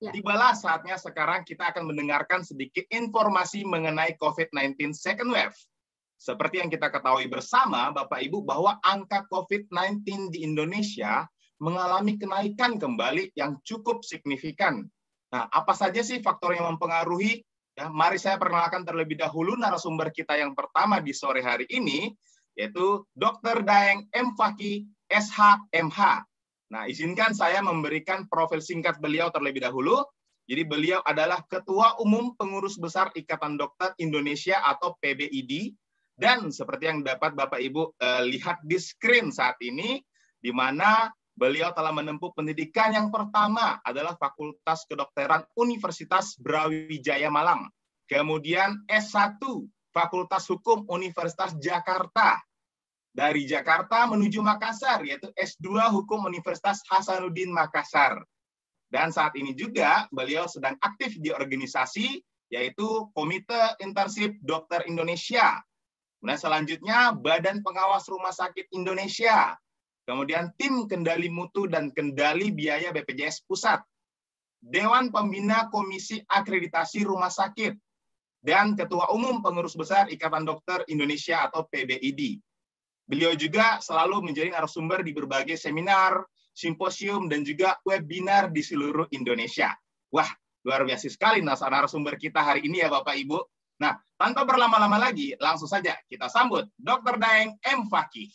Ya. Tibalah saatnya sekarang kita akan mendengarkan sedikit informasi mengenai COVID-19 second wave. Seperti yang kita ketahui bersama, Bapak Ibu, bahwa angka COVID-19 di Indonesia mengalami kenaikan kembali yang cukup signifikan. Nah, apa saja sih faktor yang mempengaruhi? Ya, mari saya perkenalkan terlebih dahulu narasumber kita yang pertama di sore hari ini, yaitu Dr. Daeng M. Fakih, SH.MH. Nah, izinkan saya memberikan profil singkat beliau terlebih dahulu. Jadi beliau adalah Ketua Umum Pengurus Besar Ikatan Dokter Indonesia atau PBID. Dan seperti yang dapat Bapak Ibu lihat di screen saat ini, di mana beliau telah menempuh pendidikan yang pertama adalah Fakultas Kedokteran Universitas Brawijaya Malang. Kemudian S1, Fakultas Hukum Universitas Jakarta. Dari Jakarta menuju Makassar, yaitu S2 Hukum Universitas Hasanuddin Makassar. Dan saat ini juga beliau sedang aktif di organisasi, yaitu Komite Internship Dokter Indonesia. Kemudian selanjutnya Badan Pengawas Rumah Sakit Indonesia. Kemudian Tim Kendali Mutu dan Kendali Biaya BPJS Pusat. Dewan Pembina Komisi Akreditasi Rumah Sakit. Dan Ketua Umum Pengurus Besar Ikatan Dokter Indonesia atau PBID. Beliau juga selalu menjadi narasumber di berbagai seminar, simposium, dan juga webinar di seluruh Indonesia. Wah, luar biasa sekali narasumber kita hari ini ya Bapak Ibu. Nah, tanpa berlama-lama lagi, langsung saja kita sambut Dr. Daeng M. Fakih.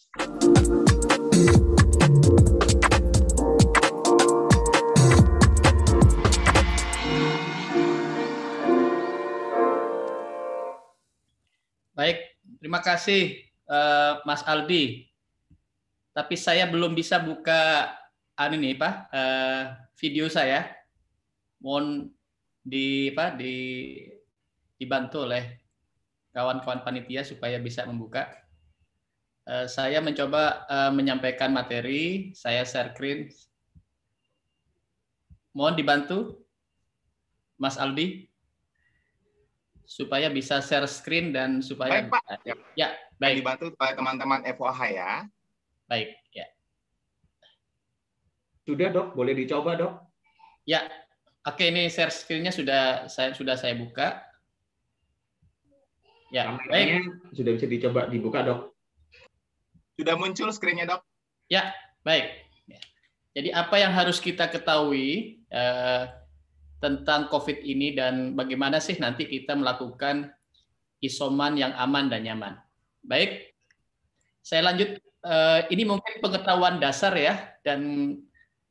Baik, terima kasih Mas Aldi. Tapi saya belum bisa buka video saya. Mohon dibantu oleh kawan-kawan panitia supaya bisa membuka. Saya mencoba menyampaikan materi, saya share screen. Mohon dibantu Mas Aldi supaya bisa share screen dan supaya baik, Pak. Ya, baik. Dibantu oleh teman-teman FOH ya. Baik, ya. Sudah, Dok, boleh dicoba, Dok? Ya. Oke, ini share screen-nya sudah saya buka. Ya, baik. Sudah bisa dibuka, Dok. Sudah muncul screen-nya, Dok? Ya, baik. Jadi apa yang harus kita ketahui tentang COVID ini dan bagaimana sih nanti kita melakukan isoman yang aman dan nyaman. Baik, saya lanjut. Ini mungkin pengetahuan dasar ya, dan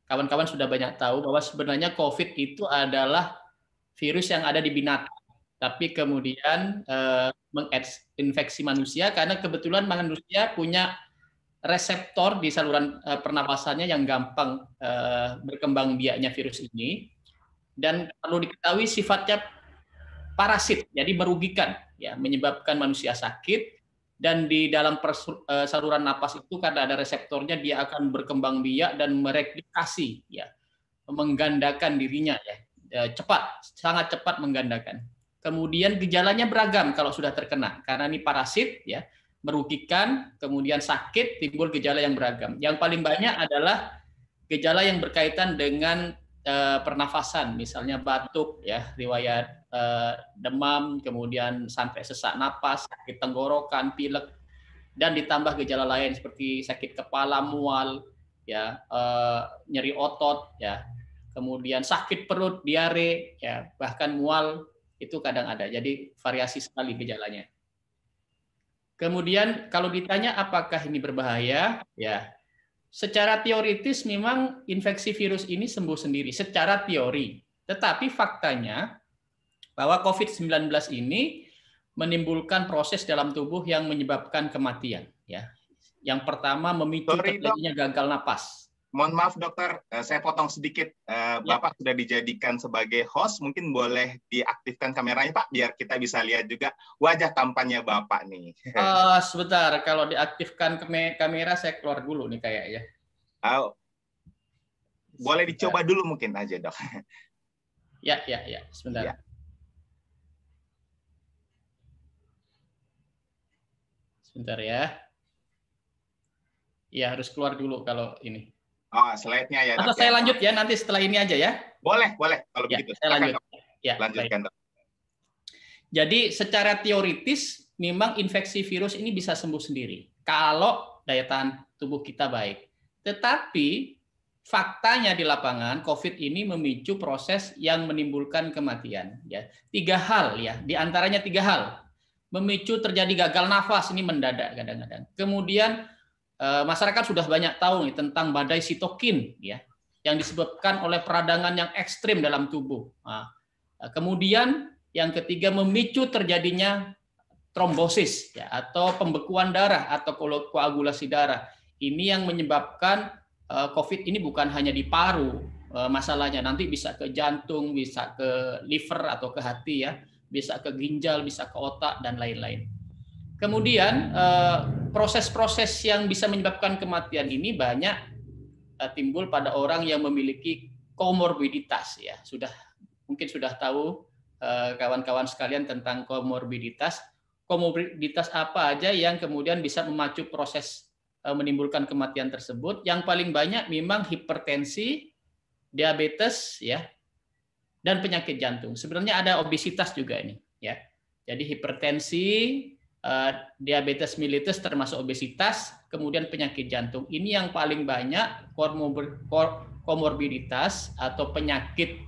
kawan-kawan sudah banyak tahu bahwa sebenarnya COVID itu adalah virus yang ada di binatang, tapi kemudian menginfeksi manusia karena kebetulan manusia punya reseptor di saluran pernapasannya yang gampang berkembang biaknya virus ini. Dan perlu diketahui sifatnya parasit, jadi merugikan, ya, menyebabkan manusia sakit. Dan di dalam saluran napas itu karena ada reseptornya, dia akan berkembang biak dan mereplikasi, ya, menggandakan dirinya, ya, cepat, sangat cepat menggandakan. Kemudian gejalanya beragam kalau sudah terkena, karena ini parasit, ya, merugikan, kemudian sakit, timbul gejala yang beragam. Yang paling banyak adalah gejala yang berkaitan dengan pernafasan, misalnya batuk, ya, riwayat demam, kemudian sampai sesak napas, sakit tenggorokan, pilek, dan ditambah gejala lain seperti sakit kepala, mual, ya, nyeri otot, ya, kemudian sakit perut, diare, ya, bahkan mual itu kadang ada. Jadi variasi sekali gejalanya. Kemudian kalau ditanya apakah ini berbahaya, ya, secara teoritis memang infeksi virus ini sembuh sendiri secara teori. Tetapi faktanya bahwa COVID-19 ini menimbulkan proses dalam tubuh yang menyebabkan kematian, ya. Yang pertama memicu terjadinya gagal napas. Mohon maaf dokter, saya potong sedikit. Bapak sudah dijadikan sebagai host, mungkin boleh diaktifkan kameranya Pak, biar kita bisa lihat juga wajah tampannya Bapak nih. Sebentar, kalau diaktifkan kamera saya keluar dulu nih kayaknya. Boleh dicoba dulu mungkin aja dok. Ya, sebentar. Ya. Sebentar ya. Ya harus keluar dulu kalau ini. Slide-nya ya, Atau Dok. saya lanjut ya, nanti setelah ini aja ya. Boleh kalau Ya, begitu. saya Silakan, lanjut. Dok. Ya, Lanjutkan, baik. Dok. Jadi secara teoritis memang infeksi virus ini bisa sembuh sendiri kalau daya tahan tubuh kita baik. Tetapi faktanya di lapangan COVID ini memicu proses yang menimbulkan kematian. Ya, 3 hal ya, di antaranya 3 hal. Memicu terjadi gagal nafas, ini mendadak kadang-kadang. Kemudian masyarakat sudah banyak tahu nih tentang badai sitokin ya, yang disebabkan oleh peradangan yang ekstrim dalam tubuh. Nah, kemudian yang ketiga memicu terjadinya trombosis ya, atau pembekuan darah atau koagulasi darah. Ini yang menyebabkan COVID ini bukan hanya di paru masalahnya, nanti bisa ke jantung, bisa ke liver atau ke hati ya, bisa ke ginjal, bisa ke otak dan lain-lain. Kemudian proses-proses yang bisa menyebabkan kematian ini banyak timbul pada orang yang memiliki komorbiditas ya. Mungkin sudah tahu kawan-kawan sekalian tentang komorbiditas. Komorbiditas apa aja yang kemudian bisa memacu proses menimbulkan kematian tersebut? Yang paling banyak memang hipertensi, diabetes ya, dan penyakit jantung. Sebenarnya ada obesitas juga ini ya. Jadi hipertensi, diabetes mellitus termasuk obesitas, kemudian penyakit jantung. Ini yang paling banyak komorbiditas atau penyakit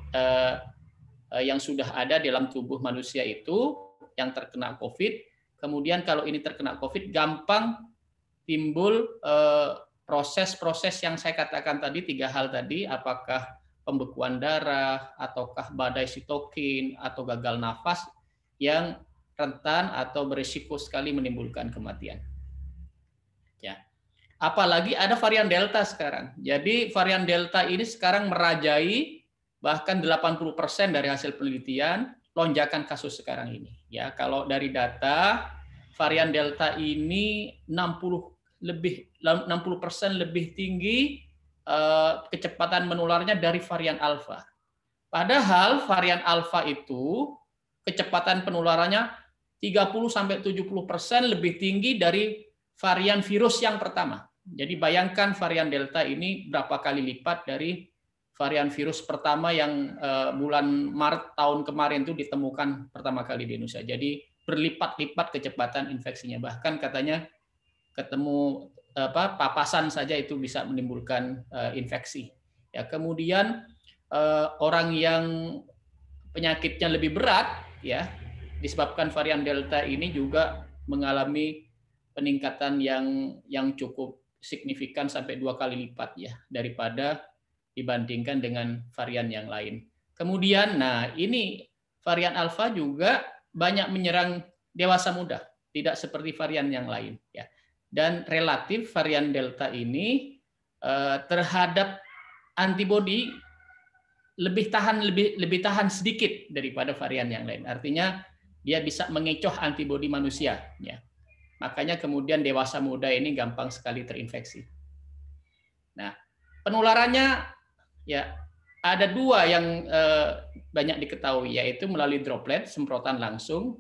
yang sudah ada dalam tubuh manusia itu yang terkena COVID. Kemudian kalau ini terkena COVID gampang timbul proses-proses yang saya katakan tadi, 3 hal tadi, apakah pembekuan darah, ataukah badai sitokin, atau gagal nafas yang rentan atau berisiko sekali menimbulkan kematian. Ya. Apalagi ada varian Delta sekarang. Jadi varian Delta ini sekarang merajai bahkan 80% dari hasil penelitian lonjakan kasus sekarang ini. Ya, kalau dari data varian Delta ini 60% lebih tinggi kecepatan menularnya dari varian Alpha. Padahal varian Alpha itu kecepatan penularannya 30-70% lebih tinggi dari varian virus yang pertama. Jadi bayangkan varian Delta ini berapa kali lipat dari varian virus pertama yang bulan Maret tahun kemarin itu ditemukan pertama kali di Indonesia. Jadi berlipat-lipat kecepatan infeksinya. Bahkan katanya ketemu papasan saja itu bisa menimbulkan infeksi. Ya, kemudian orang yang penyakitnya lebih berat ya disebabkan varian Delta ini juga mengalami peningkatan yang cukup signifikan sampai 2 kali lipat ya daripada dibandingkan dengan varian yang lain. Kemudian, nah ini varian Alpha juga banyak menyerang dewasa muda, tidak seperti varian yang lain ya. Dan relatif varian Delta ini terhadap antibodi lebih tahan sedikit daripada varian yang lain. Artinya dia bisa mengecoh antibodi manusia ya. Makanya kemudian dewasa muda ini gampang sekali terinfeksi. Nah, penularannya ya ada 2 yang banyak diketahui, yaitu melalui droplet, semprotan langsung,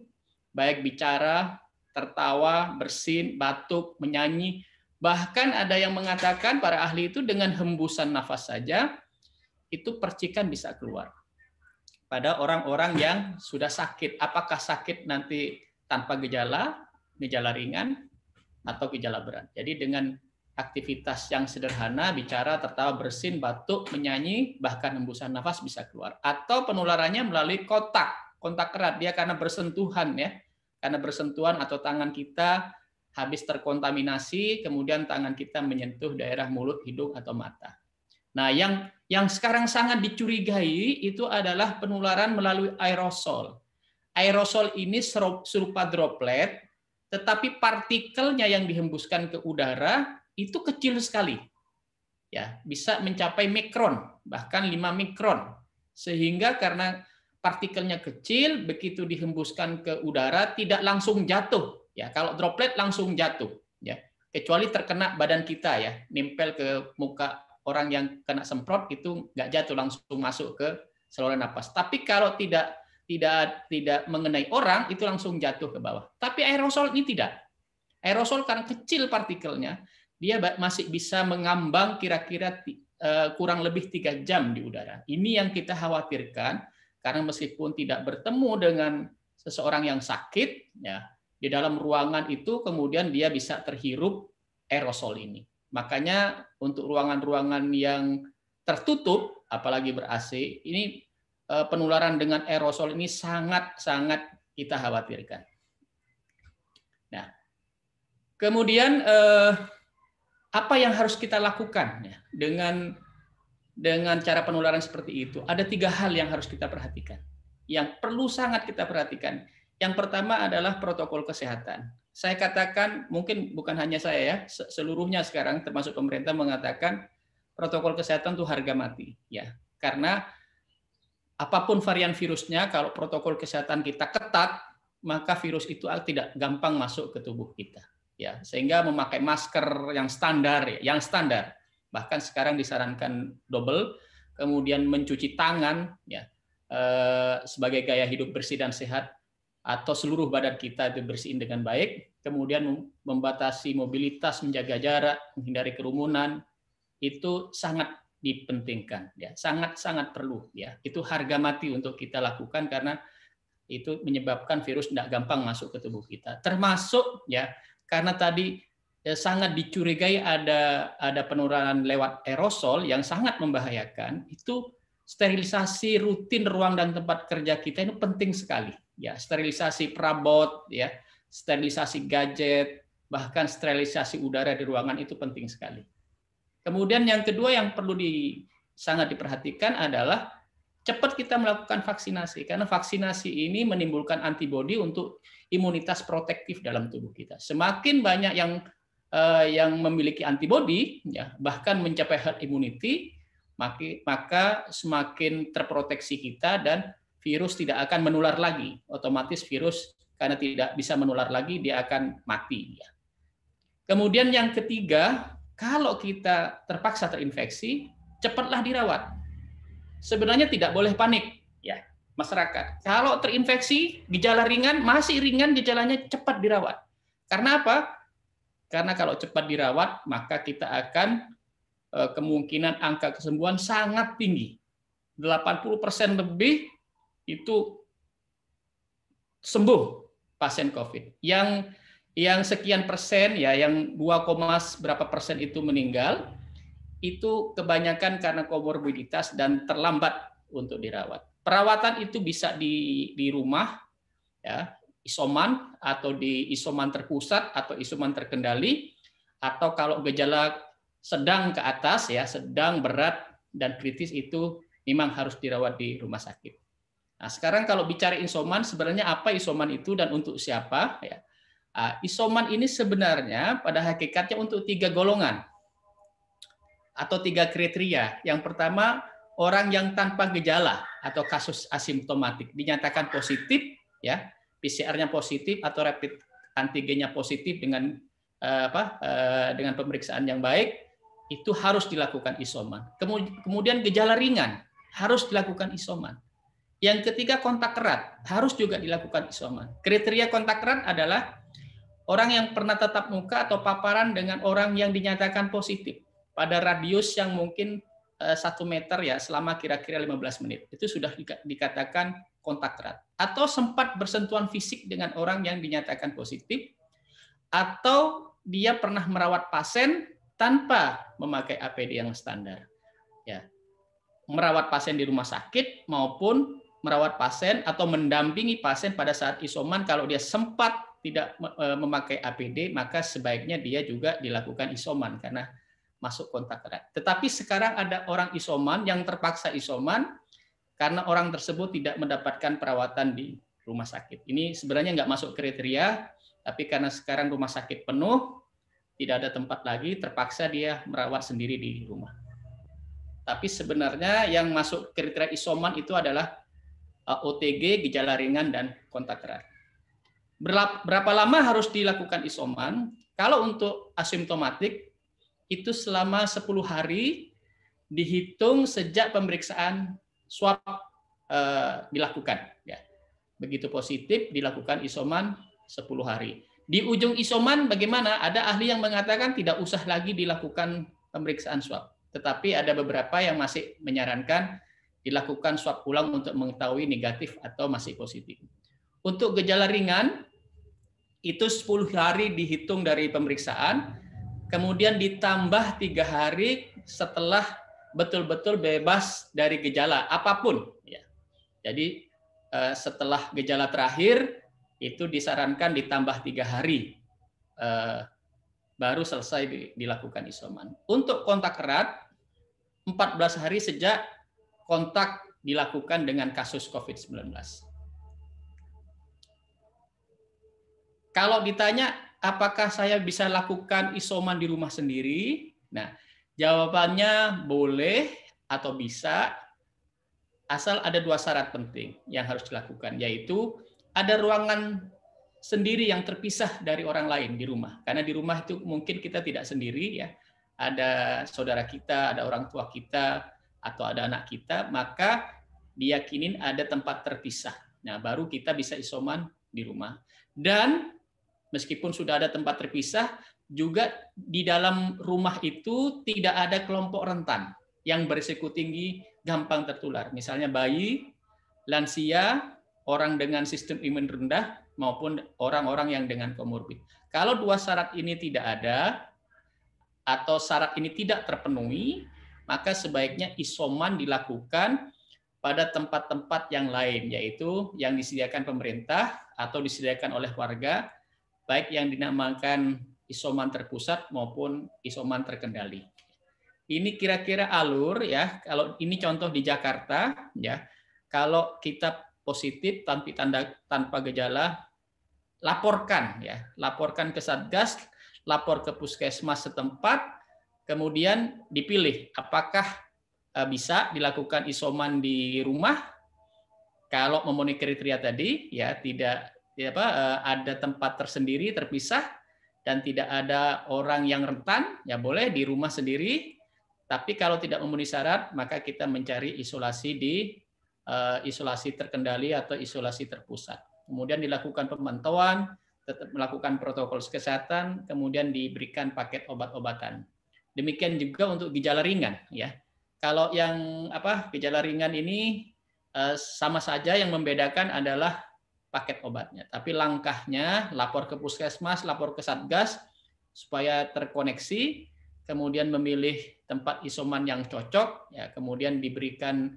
baik bicara, tertawa, bersin, batuk, menyanyi. Bahkan ada yang mengatakan para ahli itu dengan hembusan nafas saja itu percikan bisa keluar pada orang-orang yang sudah sakit. Apakah sakit nanti tanpa gejala ringan, atau gejala berat. Jadi dengan aktivitas yang sederhana, bicara, tertawa, bersin, batuk, menyanyi, bahkan hembusan nafas bisa keluar. Atau penularannya melalui kontak erat. Dia karena bersentuhan ya. Karena bersentuhan atau tangan kita habis terkontaminasi, kemudian tangan kita menyentuh daerah mulut, hidung, atau mata. Nah, yang sekarang sangat dicurigai itu adalah penularan melalui aerosol. Aerosol ini serupa droplet, tetapi partikelnya yang dihembuskan ke udara itu kecil sekali. Ya, bisa mencapai mikron, bahkan 5 mikron. Sehingga karena partikelnya kecil, begitu dihembuskan ke udara tidak langsung jatuh. Ya, kalau droplet langsung jatuh, ya. Kecuali terkena badan kita ya, nempel ke muka orang yang kena semprot itu nggak jatuh, langsung masuk ke saluran napas. Tapi kalau tidak mengenai orang itu langsung jatuh ke bawah. Tapi aerosol ini tidak. Aerosol karena kecil partikelnya, dia masih bisa mengambang kira-kira kurang lebih 3 jam di udara. Ini yang kita khawatirkan, karena meskipun tidak bertemu dengan seseorang yang sakit, ya, di dalam ruangan itu kemudian dia bisa terhirup aerosol ini. Makanya untuk ruangan-ruangan yang tertutup, apalagi ber-AC, ini penularan dengan aerosol ini sangat-sangat kita khawatirkan. Nah, kemudian apa yang harus kita lakukan ya, dengan cara penularan seperti itu? Ada 3 hal yang harus kita perhatikan, yang perlu sangat kita perhatikan. Yang pertama adalah protokol kesehatan. Saya katakan, mungkin bukan hanya saya ya, seluruhnya sekarang termasuk pemerintah mengatakan protokol kesehatan itu harga mati, ya. Karena apapun varian virusnya, kalau protokol kesehatan kita ketat, maka virus itu tidak gampang masuk ke tubuh kita, ya. Sehingga memakai masker yang standar, bahkan sekarang disarankan double, kemudian mencuci tangan, ya, sebagai gaya hidup bersih dan sehat, atau seluruh badan kita itu bersihin dengan baik, kemudian membatasi mobilitas, menjaga jarak, menghindari kerumunan, itu sangat dipentingkan, ya, sangat perlu, ya. Itu harga mati untuk kita lakukan karena itu menyebabkan virus tidak gampang masuk ke tubuh kita. Termasuk ya karena tadi sangat dicurigai ada penularan lewat aerosol yang sangat membahayakan, itu sterilisasi rutin ruang dan tempat kerja kita itu penting sekali. Ya, sterilisasi perabot, ya, sterilisasi gadget, bahkan sterilisasi udara di ruangan itu penting sekali. Kemudian yang kedua yang perlu sangat diperhatikan adalah cepat kita melakukan vaksinasi, karena vaksinasi ini menimbulkan antibodi untuk imunitas protektif dalam tubuh kita. Semakin banyak yang memiliki antibodi, ya, bahkan mencapai herd immunity, maka semakin terproteksi kita dan virus tidak akan menular lagi. Otomatis virus karena tidak bisa menular lagi, dia akan mati. Ya. Kemudian yang ketiga, kalau kita terpaksa terinfeksi, cepatlah dirawat. Sebenarnya tidak boleh panik, ya masyarakat. Kalau terinfeksi, gejala ringan, masih ringan gejalanya, cepat dirawat. Karena apa? Karena kalau cepat dirawat, maka kita akan kemungkinan angka kesembuhan sangat tinggi. 80% lebih itu sembuh pasien COVID. Yang sekian persen, ya, yang 2, berapa persen itu meninggal, itu kebanyakan karena komorbiditas dan terlambat untuk dirawat. Perawatan itu bisa di rumah, ya, isoman atau di isoman terpusat atau isoman terkendali, atau kalau gejala sedang ke atas, ya, sedang, berat dan kritis, itu memang harus dirawat di rumah sakit. Nah, sekarang kalau bicara isoman, sebenarnya apa isoman itu dan untuk siapa? Ya. Isoman ini sebenarnya pada hakikatnya untuk 3 golongan atau 3 kriteria. Yang pertama, orang yang tanpa gejala atau kasus asimptomatik dinyatakan positif, ya, PCR-nya positif atau rapid antigennya positif dengan dengan pemeriksaan yang baik, itu harus dilakukan isoman. Kemudian gejala ringan harus dilakukan isoman. Yang ketiga, kontak erat harus juga dilakukan isoman. Kriteria kontak erat adalah orang yang pernah tatap muka atau paparan dengan orang yang dinyatakan positif pada radius yang mungkin 1 meter, ya, selama kira-kira 15 menit. Itu sudah dikatakan kontak erat. Atau sempat bersentuhan fisik dengan orang yang dinyatakan positif, atau dia pernah merawat pasien tanpa memakai APD yang standar. Ya. Merawat pasien di rumah sakit maupun merawat pasien atau mendampingi pasien pada saat isoman, kalau dia sempat tidak memakai APD, maka sebaiknya dia juga dilakukan isoman karena masuk kontak erat. Tetapi sekarang ada orang isoman yang terpaksa isoman karena orang tersebut tidak mendapatkan perawatan di rumah sakit. Ini sebenarnya nggak masuk kriteria, tapi karena sekarang rumah sakit penuh, tidak ada tempat lagi, terpaksa dia merawat sendiri di rumah. Tapi sebenarnya yang masuk kriteria isoman itu adalah OTG, gejala ringan, dan kontak erat. Berapa lama harus dilakukan isoman? Kalau untuk asimptomatik, itu selama 10 hari dihitung sejak pemeriksaan swab dilakukan. Ya. Begitu positif, dilakukan isoman 10 hari. Di ujung isoman bagaimana? Ada ahli yang mengatakan tidak usah lagi dilakukan pemeriksaan swab. tetapi ada beberapa yang masih menyarankan dilakukan swab ulang untuk mengetahui negatif atau masih positif. Untuk gejala ringan, itu 10 hari dihitung dari pemeriksaan, kemudian ditambah 3 hari setelah betul-betul bebas dari gejala apapun. Ya. Jadi setelah gejala terakhir, itu disarankan ditambah 3 hari. Baru selesai dilakukan isoman. Untuk kontak erat, 14 hari sejak kontak dilakukan dengan kasus COVID-19. Kalau ditanya, apakah saya bisa lakukan isoman di rumah sendiri? Nah, jawabannya boleh atau bisa, asal ada 2 syarat penting yang harus dilakukan, yaitu ada ruangan sendiri yang terpisah dari orang lain di rumah. Karena di rumah itu mungkin kita tidak sendiri, ya. Ada saudara kita, ada orang tua kita, atau ada anak kita, maka diyakinin ada tempat terpisah. Nah, baru kita bisa isoman di rumah. Dan meskipun sudah ada tempat terpisah, juga di dalam rumah itu tidak ada kelompok rentan yang berisiko tinggi gampang tertular. Misalnya bayi, lansia, orang dengan sistem imun rendah, maupun orang-orang yang dengan komorbid. Kalau 2 syarat ini tidak ada, atau syarat ini tidak terpenuhi, maka sebaiknya isoman dilakukan pada tempat-tempat yang lain, yaitu yang disediakan pemerintah atau disediakan oleh warga, baik yang dinamakan isoman terpusat maupun isoman terkendali. Ini kira-kira alur, ya. Kalau ini contoh di Jakarta, ya. Kalau kita positif tanpa gejala, laporkan, ya. Laporkan ke Satgas, lapor ke puskesmas setempat, kemudian dipilih apakah bisa dilakukan isoman di rumah. Kalau memenuhi kriteria tadi, ya, tidak ada tempat tersendiri terpisah dan tidak ada orang yang rentan, ya boleh di rumah sendiri. Tapi kalau tidak memenuhi syarat, maka kita mencari isolasi di isolasi terkendali atau isolasi terpusat. Kemudian dilakukan pemantauan, tetap melakukan protokol kesehatan, kemudian diberikan paket obat-obatan. Demikian juga untuk gejala ringan, ya. Kalau yang gejala ringan ini sama saja, yang membedakan adalah paket obatnya. Tapi langkahnya lapor ke puskesmas, lapor ke Satgas supaya terkoneksi, kemudian memilih tempat isoman yang cocok, ya, kemudian diberikan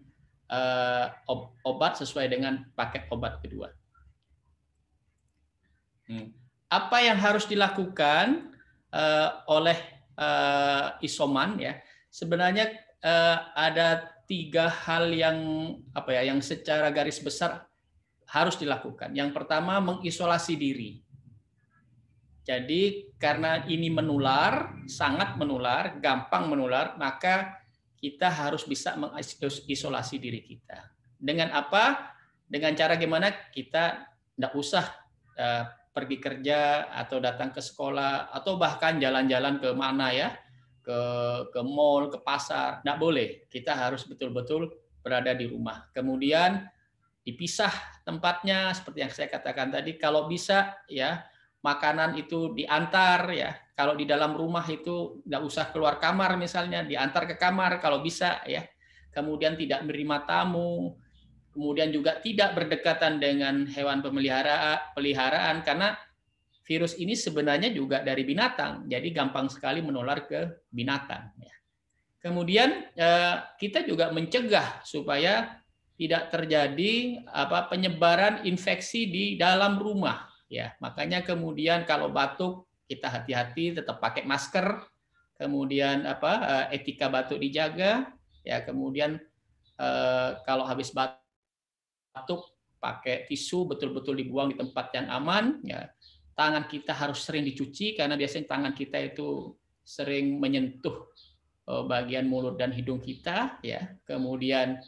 obat sesuai dengan paket obat kedua. Apa yang harus dilakukan oleh isoman, ya? Sebenarnya ada 3 hal yang yang secara garis besar harus dilakukan. Yang pertama, mengisolasi diri. Jadi karena ini menular, sangat menular, gampang menular, maka kita harus bisa mengisolasi diri kita. Dengan apa? Dengan cara gimana? Kita tidak usah pergi kerja atau datang ke sekolah atau bahkan jalan-jalan ke mana, ya, ke mall, ke pasar. Tidak boleh. Kita harus betul-betul berada di rumah. Kemudian dipisah tempatnya, seperti yang saya katakan tadi. Kalau bisa, ya, makanan itu diantar, ya. Kalau di dalam rumah itu nggak usah keluar kamar, misalnya diantar ke kamar kalau bisa, ya. Kemudian tidak menerima tamu, kemudian juga tidak berdekatan dengan hewan peliharaan karena virus ini sebenarnya juga dari binatang, jadi gampang sekali menular ke binatang, ya. Kemudian kita juga mencegah supaya tidak terjadi penyebaran infeksi di dalam rumah, ya. Makanya kemudian kalau batuk kita hati-hati, tetap pakai masker. Kemudian etika batuk dijaga, ya. Kemudian kalau habis batuk pakai tisu betul-betul dibuang di tempat yang aman, ya. Tangan kita harus sering dicuci karena biasanya tangan kita itu sering menyentuh bagian mulut dan hidung kita, ya. Kemudian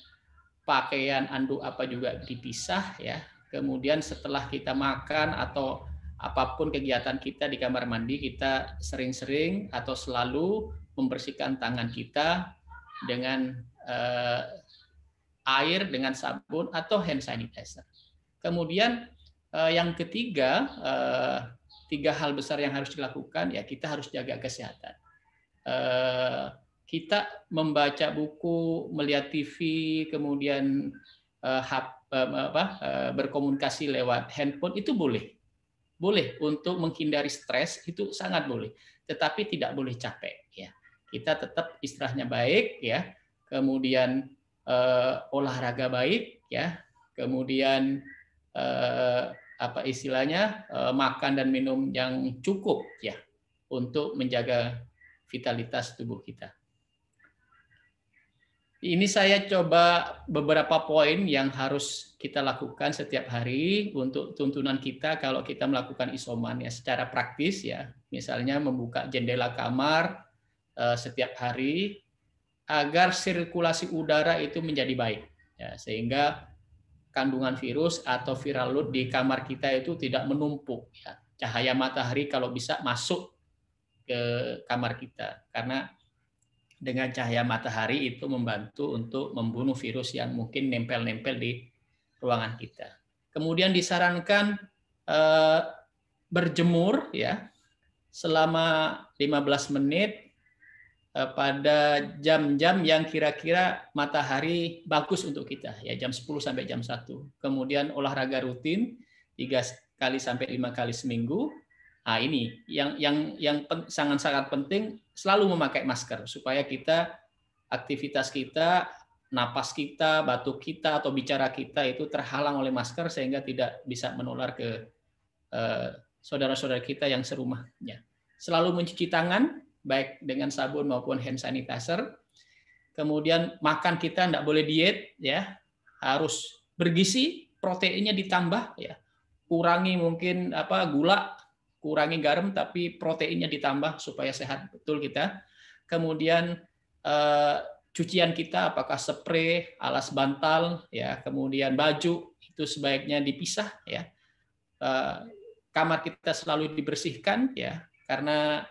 pakaian anduk juga dipisah, ya. Kemudian setelah kita makan atau apapun kegiatan kita di kamar mandi, kita sering-sering atau selalu membersihkan tangan kita dengan air, dengan sabun atau hand sanitizer. Kemudian yang ketiga, 3 hal besar yang harus dilakukan, ya, kita harus jaga kesehatan. kita membaca buku, melihat TV, kemudian berkomunikasi lewat handphone itu boleh. Boleh untuk menghindari stres, itu sangat boleh. Tetapi tidak boleh capek ya. Kita tetap istirahatnya baik ya. Kemudian olahraga baik ya. Kemudian makan dan minum yang cukup ya untuk menjaga vitalitas tubuh kita. Ini saya coba beberapa poin yang harus kita lakukan setiap hari untuk tuntunan kita kalau kita melakukan isoman ya secara praktis ya. Misalnya membuka jendela kamar setiap hari agar sirkulasi udara itu menjadi baik ya, sehingga kandungan virus atau viral load di kamar kita itu tidak menumpuk ya. Cahaya matahari kalau bisa masuk ke kamar kita karena dengan cahaya matahari itu membantu untuk membunuh virus yang mungkin nempel-nempel di ruangan kita. Kemudian disarankan berjemur ya selama 15 menit pada jam-jam yang kira-kira matahari bagus untuk kita ya, jam 10 sampai jam 1. Kemudian olahraga rutin 3 kali sampai 5 kali seminggu. Nah, ini yang sangat-sangat penting, selalu memakai masker supaya kita aktivitas kita, napas kita, batuk kita atau bicara kita itu terhalang oleh masker sehingga tidak bisa menular ke saudara-saudara kita yang serumahnya. Selalu mencuci tangan baik dengan sabun maupun hand sanitizer. Kemudian makan kita tidak boleh diet ya, harus bergizi, proteinnya ditambah ya. Kurangi mungkin gula, kurangi garam, tapi proteinnya ditambah supaya sehat betul kita. Kemudian cucian kita apakah spray, alas bantal, ya, kemudian baju itu sebaiknya dipisah, ya. Kamar kita selalu dibersihkan, ya, karena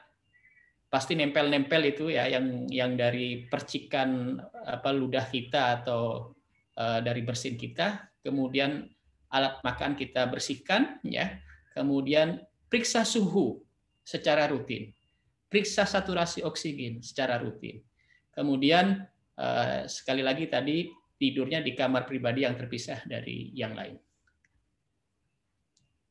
pasti nempel-nempel itu ya yang dari percikan ludah kita atau dari bersin kita. Kemudian alat makan kita bersihkan, ya. Kemudian periksa suhu secara rutin, periksa saturasi oksigen secara rutin. Kemudian sekali lagi tadi tidurnya di kamar pribadi yang terpisah dari yang lain.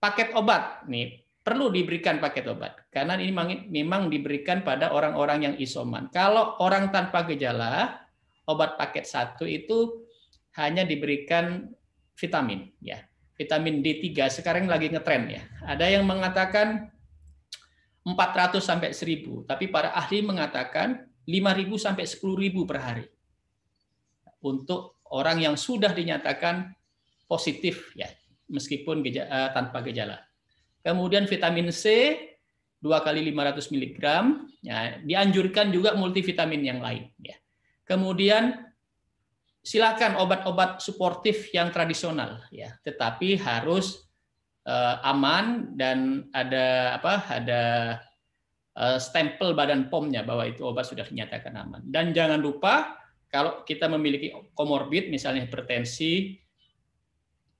Paket obat nih perlu diberikan paket obat karena ini memang diberikan pada orang-orang yang isoman. Kalau orang tanpa gejala, obat paket 1 itu hanya diberikan vitamin, ya. Vitamin D3 sekarang lagi ngetren ya. Ada yang mengatakan 400 sampai 1000, tapi para ahli mengatakan 5.000 sampai 10.000 per hari. Untuk orang yang sudah dinyatakan positif ya, meskipun tanpa gejala. Kemudian vitamin C 2 kali 500 mg, ya, dianjurkan juga multivitamin yang lain ya. Kemudian silakan obat-obat suportif yang tradisional ya, tetapi harus aman dan ada stempel Badan POM-nya bahwa itu obat sudah dinyatakan aman. Dan jangan lupa kalau kita memiliki komorbid misalnya hipertensi,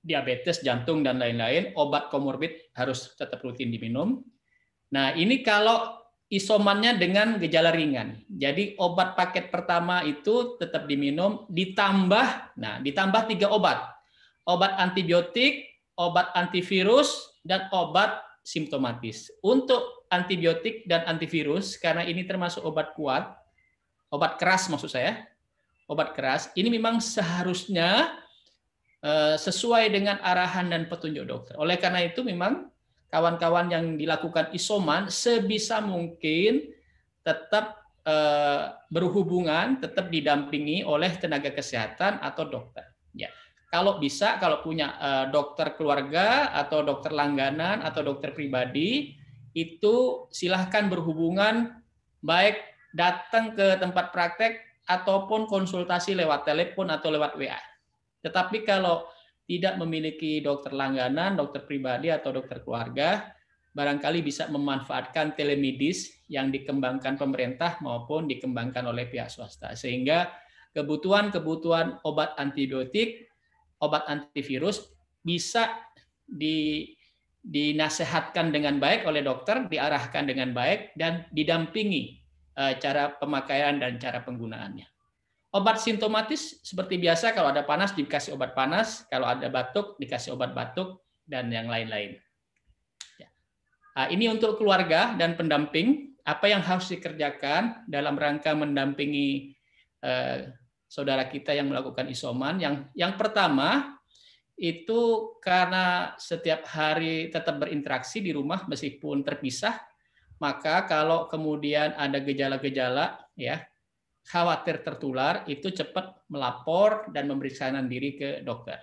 diabetes, jantung dan lain-lain, obat komorbid harus tetap rutin diminum. Nah, ini kalau isomannya dengan gejala ringan. Jadi obat paket pertama itu tetap diminum, ditambah 3 obat. Obat antibiotik, obat antivirus, dan obat simptomatis. Untuk antibiotik dan antivirus, karena ini termasuk obat kuat, obat keras maksud saya, obat keras, ini memang seharusnya sesuai dengan arahan dan petunjuk dokter. Oleh karena itu memang kawan-kawan yang dilakukan isoman sebisa mungkin tetap berhubungan, tetap didampingi oleh tenaga kesehatan atau dokter. Ya, kalau bisa, kalau punya dokter keluarga atau dokter langganan atau dokter pribadi, itu silahkan berhubungan, baik datang ke tempat praktek ataupun konsultasi lewat telepon atau lewat WA. Tetapi kalau tidak memiliki dokter langganan, dokter pribadi, atau dokter keluarga, barangkali bisa memanfaatkan telemedis yang dikembangkan pemerintah maupun dikembangkan oleh pihak swasta. Sehingga kebutuhan obat antibiotik, obat antivirus bisa dinasehatkan dengan baik oleh dokter, diarahkan dengan baik, dan didampingi cara pemakaian dan cara penggunaannya. Obat simptomatis seperti biasa, kalau ada panas dikasih obat panas, kalau ada batuk dikasih obat batuk, dan yang lain-lain. Nah, ini untuk keluarga dan pendamping, apa yang harus dikerjakan dalam rangka mendampingi saudara kita yang melakukan isoman. Yang pertama, itu karena setiap hari tetap berinteraksi di rumah meskipun terpisah, maka kalau kemudian ada gejala-gejala, ya, khawatir tertular, itu cepat melapor dan memeriksakan diri ke dokter.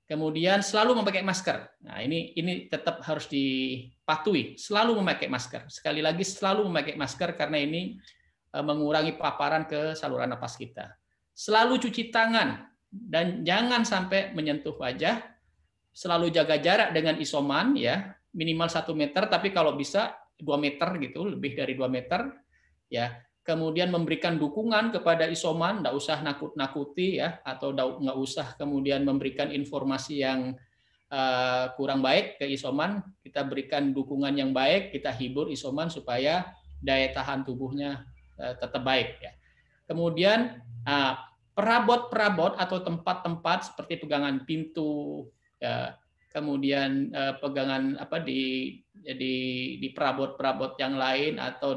Kemudian selalu memakai masker. Nah, ini tetap harus dipatuhi, selalu memakai masker. Sekali lagi selalu memakai masker karena ini mengurangi paparan ke saluran napas kita. Selalu cuci tangan dan jangan sampai menyentuh wajah. Selalu jaga jarak dengan isoman, ya, minimal 1 meter, tapi kalau bisa 2 meter gitu, lebih dari 2 meter, ya. Kemudian memberikan dukungan kepada isoman, nggak usah nakut-nakuti, ya, atau nggak usah kemudian memberikan informasi yang kurang baik ke isoman. Kita berikan dukungan yang baik, kita hibur isoman supaya daya tahan tubuhnya tetap baik, ya. Kemudian perabot-perabot atau tempat-tempat seperti pegangan pintu, ya, kemudian pegangan di perabot-perabot yang lain, atau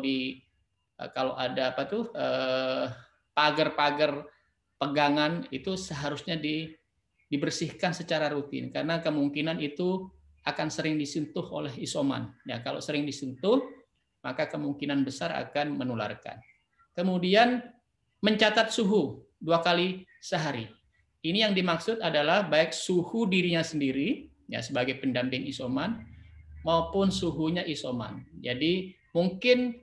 kalau ada pagar-pagar pegangan, itu seharusnya dibersihkan secara rutin karena kemungkinan itu akan sering disentuh oleh isoman. Ya, kalau sering disentuh, maka kemungkinan besar akan menularkan. Kemudian mencatat suhu 2 kali sehari. Ini yang dimaksud adalah baik suhu dirinya sendiri, ya, sebagai pendamping isoman, maupun suhunya isoman. Jadi mungkin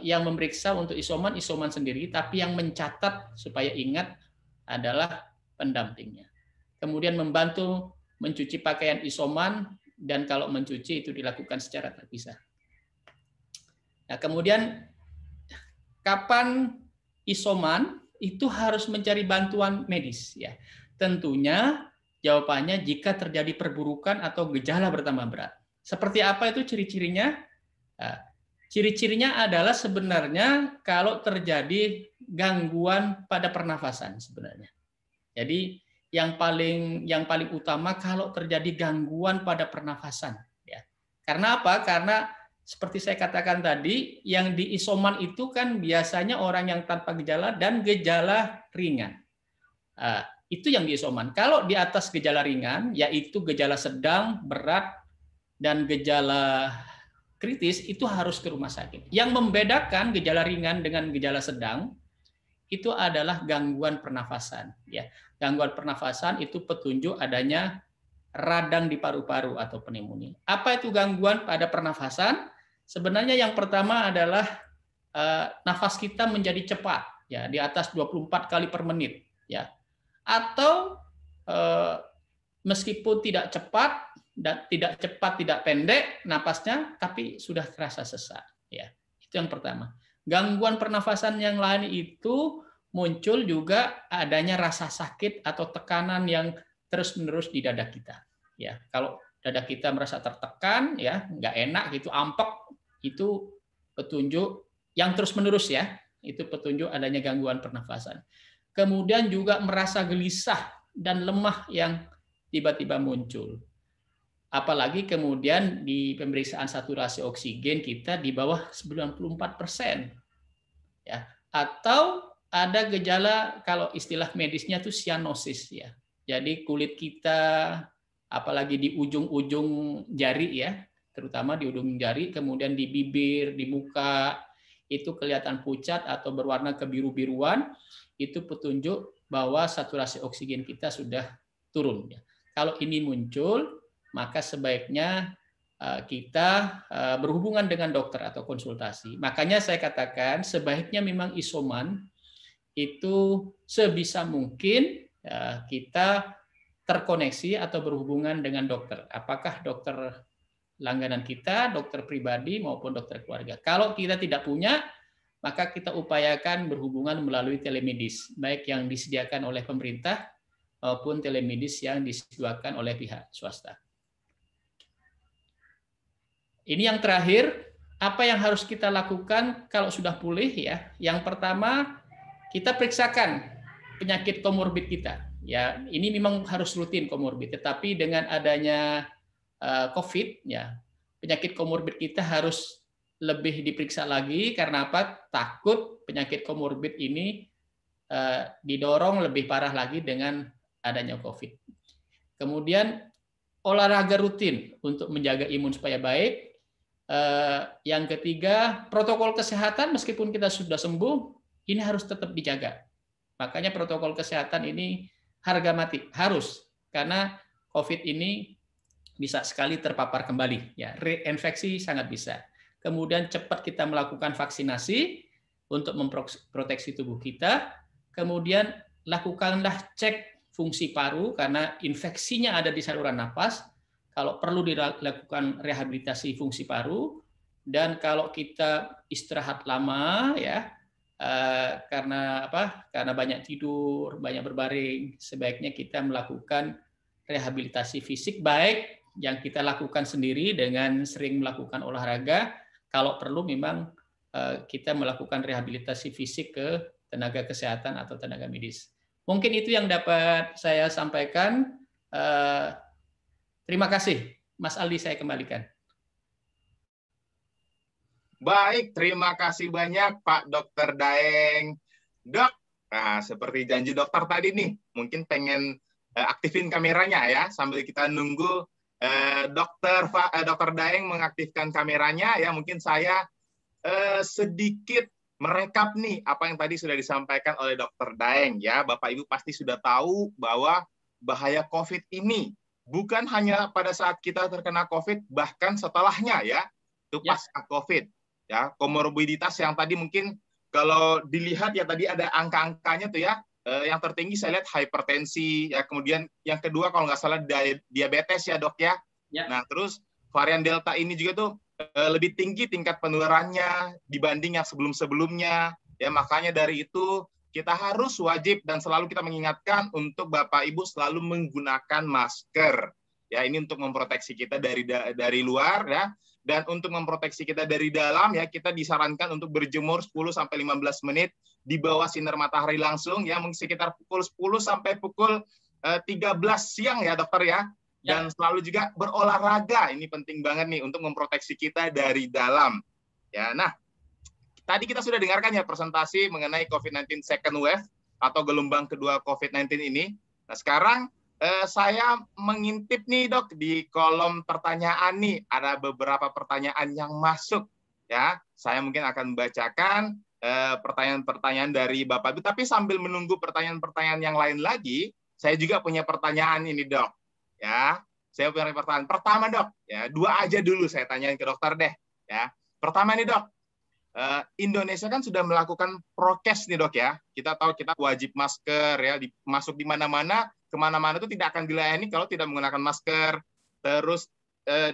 yang memeriksa untuk isoman sendiri, tapi yang mencatat supaya ingat adalah pendampingnya. Kemudian membantu mencuci pakaian isoman, dan kalau mencuci itu dilakukan secara terpisah. Nah, kemudian kapan isoman itu harus mencari bantuan medis, ya. Tentunya jawabannya jika terjadi perburukan atau gejala bertambah berat. Seperti apa itu ciri-cirinya? Ciri-cirinya adalah sebenarnya kalau terjadi gangguan pada pernafasan sebenarnya. Jadi yang paling utama kalau terjadi gangguan pada pernafasan, ya. Karena apa? Karena seperti saya katakan tadi, yang di isoman itu kan biasanya orang yang tanpa gejala dan gejala ringan. Itu yang di isoman. Kalau di atas gejala ringan, yaitu gejala sedang, berat, dan gejala kritis, itu harus ke rumah sakit. Yang membedakan gejala ringan dengan gejala sedang itu adalah gangguan pernafasan, ya. Gangguan pernafasan itu petunjuk adanya radang di paru-paru atau pneumonia. Apa itu gangguan pada pernafasan? Sebenarnya yang pertama adalah nafas kita menjadi cepat, ya, di atas 24 kali per menit, ya. Atau meskipun tidak cepat, tidak pendek napasnya, tapi sudah terasa sesak, ya. Itu yang pertama. Gangguan pernafasan yang lain itu muncul juga adanya rasa sakit atau tekanan yang terus-menerus di dada kita, ya. Kalau dada kita merasa tertekan, ya, nggak enak gitu, ampek, itu petunjuk yang terus-menerus, ya. Itu petunjuk adanya gangguan pernafasan. Kemudian juga merasa gelisah dan lemah yang tiba-tiba muncul. Apalagi kemudian di pemeriksaan saturasi oksigen kita di bawah 94%. Ya. Atau ada gejala, kalau istilah medisnya itu cyanosis, ya. Jadi kulit kita, apalagi di ujung-ujung jari, ya, terutama di ujung jari, kemudian di bibir, di muka, itu kelihatan pucat atau berwarna kebiru-biruan, itu petunjuk bahwa saturasi oksigen kita sudah turun, ya. Kalau ini muncul, maka sebaiknya kita berhubungan dengan dokter atau konsultasi. Makanya saya katakan sebaiknya memang isoman itu sebisa mungkin kita terkoneksi atau berhubungan dengan dokter. Apakah dokter langganan kita, dokter pribadi maupun dokter keluarga. Kalau kita tidak punya, maka kita upayakan berhubungan melalui telemedis, baik yang disediakan oleh pemerintah maupun telemedis yang disediakan oleh pihak swasta. Ini yang terakhir, apa yang harus kita lakukan kalau sudah pulih ya? Yang pertama, kita periksakan penyakit komorbid kita. Ya, ini memang harus rutin komorbid, tetapi dengan adanya COVID ya, penyakit komorbid kita harus lebih diperiksa lagi karena apa? Takut penyakit komorbid ini didorong lebih parah lagi dengan adanya COVID. Kemudian olahraga rutin untuk menjaga imun supaya baik. Yang ketiga, protokol kesehatan meskipun kita sudah sembuh, ini harus tetap dijaga. Makanya protokol kesehatan ini harga mati, harus, karena COVID ini bisa sekali terpapar kembali, ya, reinfeksi sangat bisa. Kemudian cepat kita melakukan vaksinasi untuk memproteksi tubuh kita. Kemudian lakukanlah cek fungsi paru karena infeksinya ada di saluran napas. Kalau perlu dilakukan rehabilitasi fungsi paru, dan kalau kita istirahat lama ya karena apa? Karena banyak tidur, banyak berbaring, sebaiknya kita melakukan rehabilitasi fisik, baik yang kita lakukan sendiri dengan sering melakukan olahraga. Kalau perlu memang kita melakukan rehabilitasi fisik ke tenaga kesehatan atau tenaga medis. Mungkin itu yang dapat saya sampaikan. Terima kasih, Mas Aldi, saya kembalikan. Baik, terima kasih banyak Pak Dr. Daeng. Dok, nah seperti janji dokter tadi nih, mungkin pengen aktifin kameranya ya, sambil kita nunggu Dr. Daeng mengaktifkan kameranya ya. Mungkin saya sedikit merekap nih apa yang tadi sudah disampaikan oleh Dr. Daeng ya. Bapak Ibu pasti sudah tahu bahwa bahaya COVID ini bukan hanya pada saat kita terkena COVID, bahkan setelahnya ya, itu pasca COVID ya. Komorbiditas yang tadi mungkin kalau dilihat ya tadi ada angka-angkanya tuh ya. Yang tertinggi saya lihat hipertensi, ya kemudian yang kedua kalau nggak salah diabetes ya dok ya. Nah terus varian Delta ini juga tuh lebih tinggi tingkat penularannya dibanding yang sebelum-sebelumnya. Ya makanya dari itu kita harus wajib dan selalu kita mengingatkan untuk Bapak Ibu selalu menggunakan masker. Ya ini untuk memproteksi kita dari luar ya. Dan untuk memproteksi kita dari dalam ya kita disarankan untuk berjemur 10 sampai 15 menit di bawah sinar matahari langsung ya, mungkin sekitar pukul 10 sampai pukul 13 siang ya dokter ya. Dan selalu juga berolahraga, ini penting banget nih untuk memproteksi kita dari dalam. Ya, nah tadi kita sudah dengarkan ya presentasi mengenai COVID-19 second wave atau gelombang kedua COVID-19 ini. Nah sekarang saya mengintip nih dok di kolom pertanyaan nih, ada beberapa pertanyaan yang masuk ya. Saya mungkin akan membacakan pertanyaan-pertanyaan dari Bapak Ibu, tapi sambil menunggu pertanyaan-pertanyaan yang lain lagi, saya juga punya pertanyaan ini dok. Ya, saya punya pertanyaan. Pertama dok, ya 2 aja dulu saya tanyain ke dokter deh. Ya, pertama nih dok, Indonesia kan sudah melakukan prokes nih dok ya. Kita tahu kita wajib masker ya, masuk di mana-mana, kemana-mana itu tidak akan dilayani kalau tidak menggunakan masker. Terus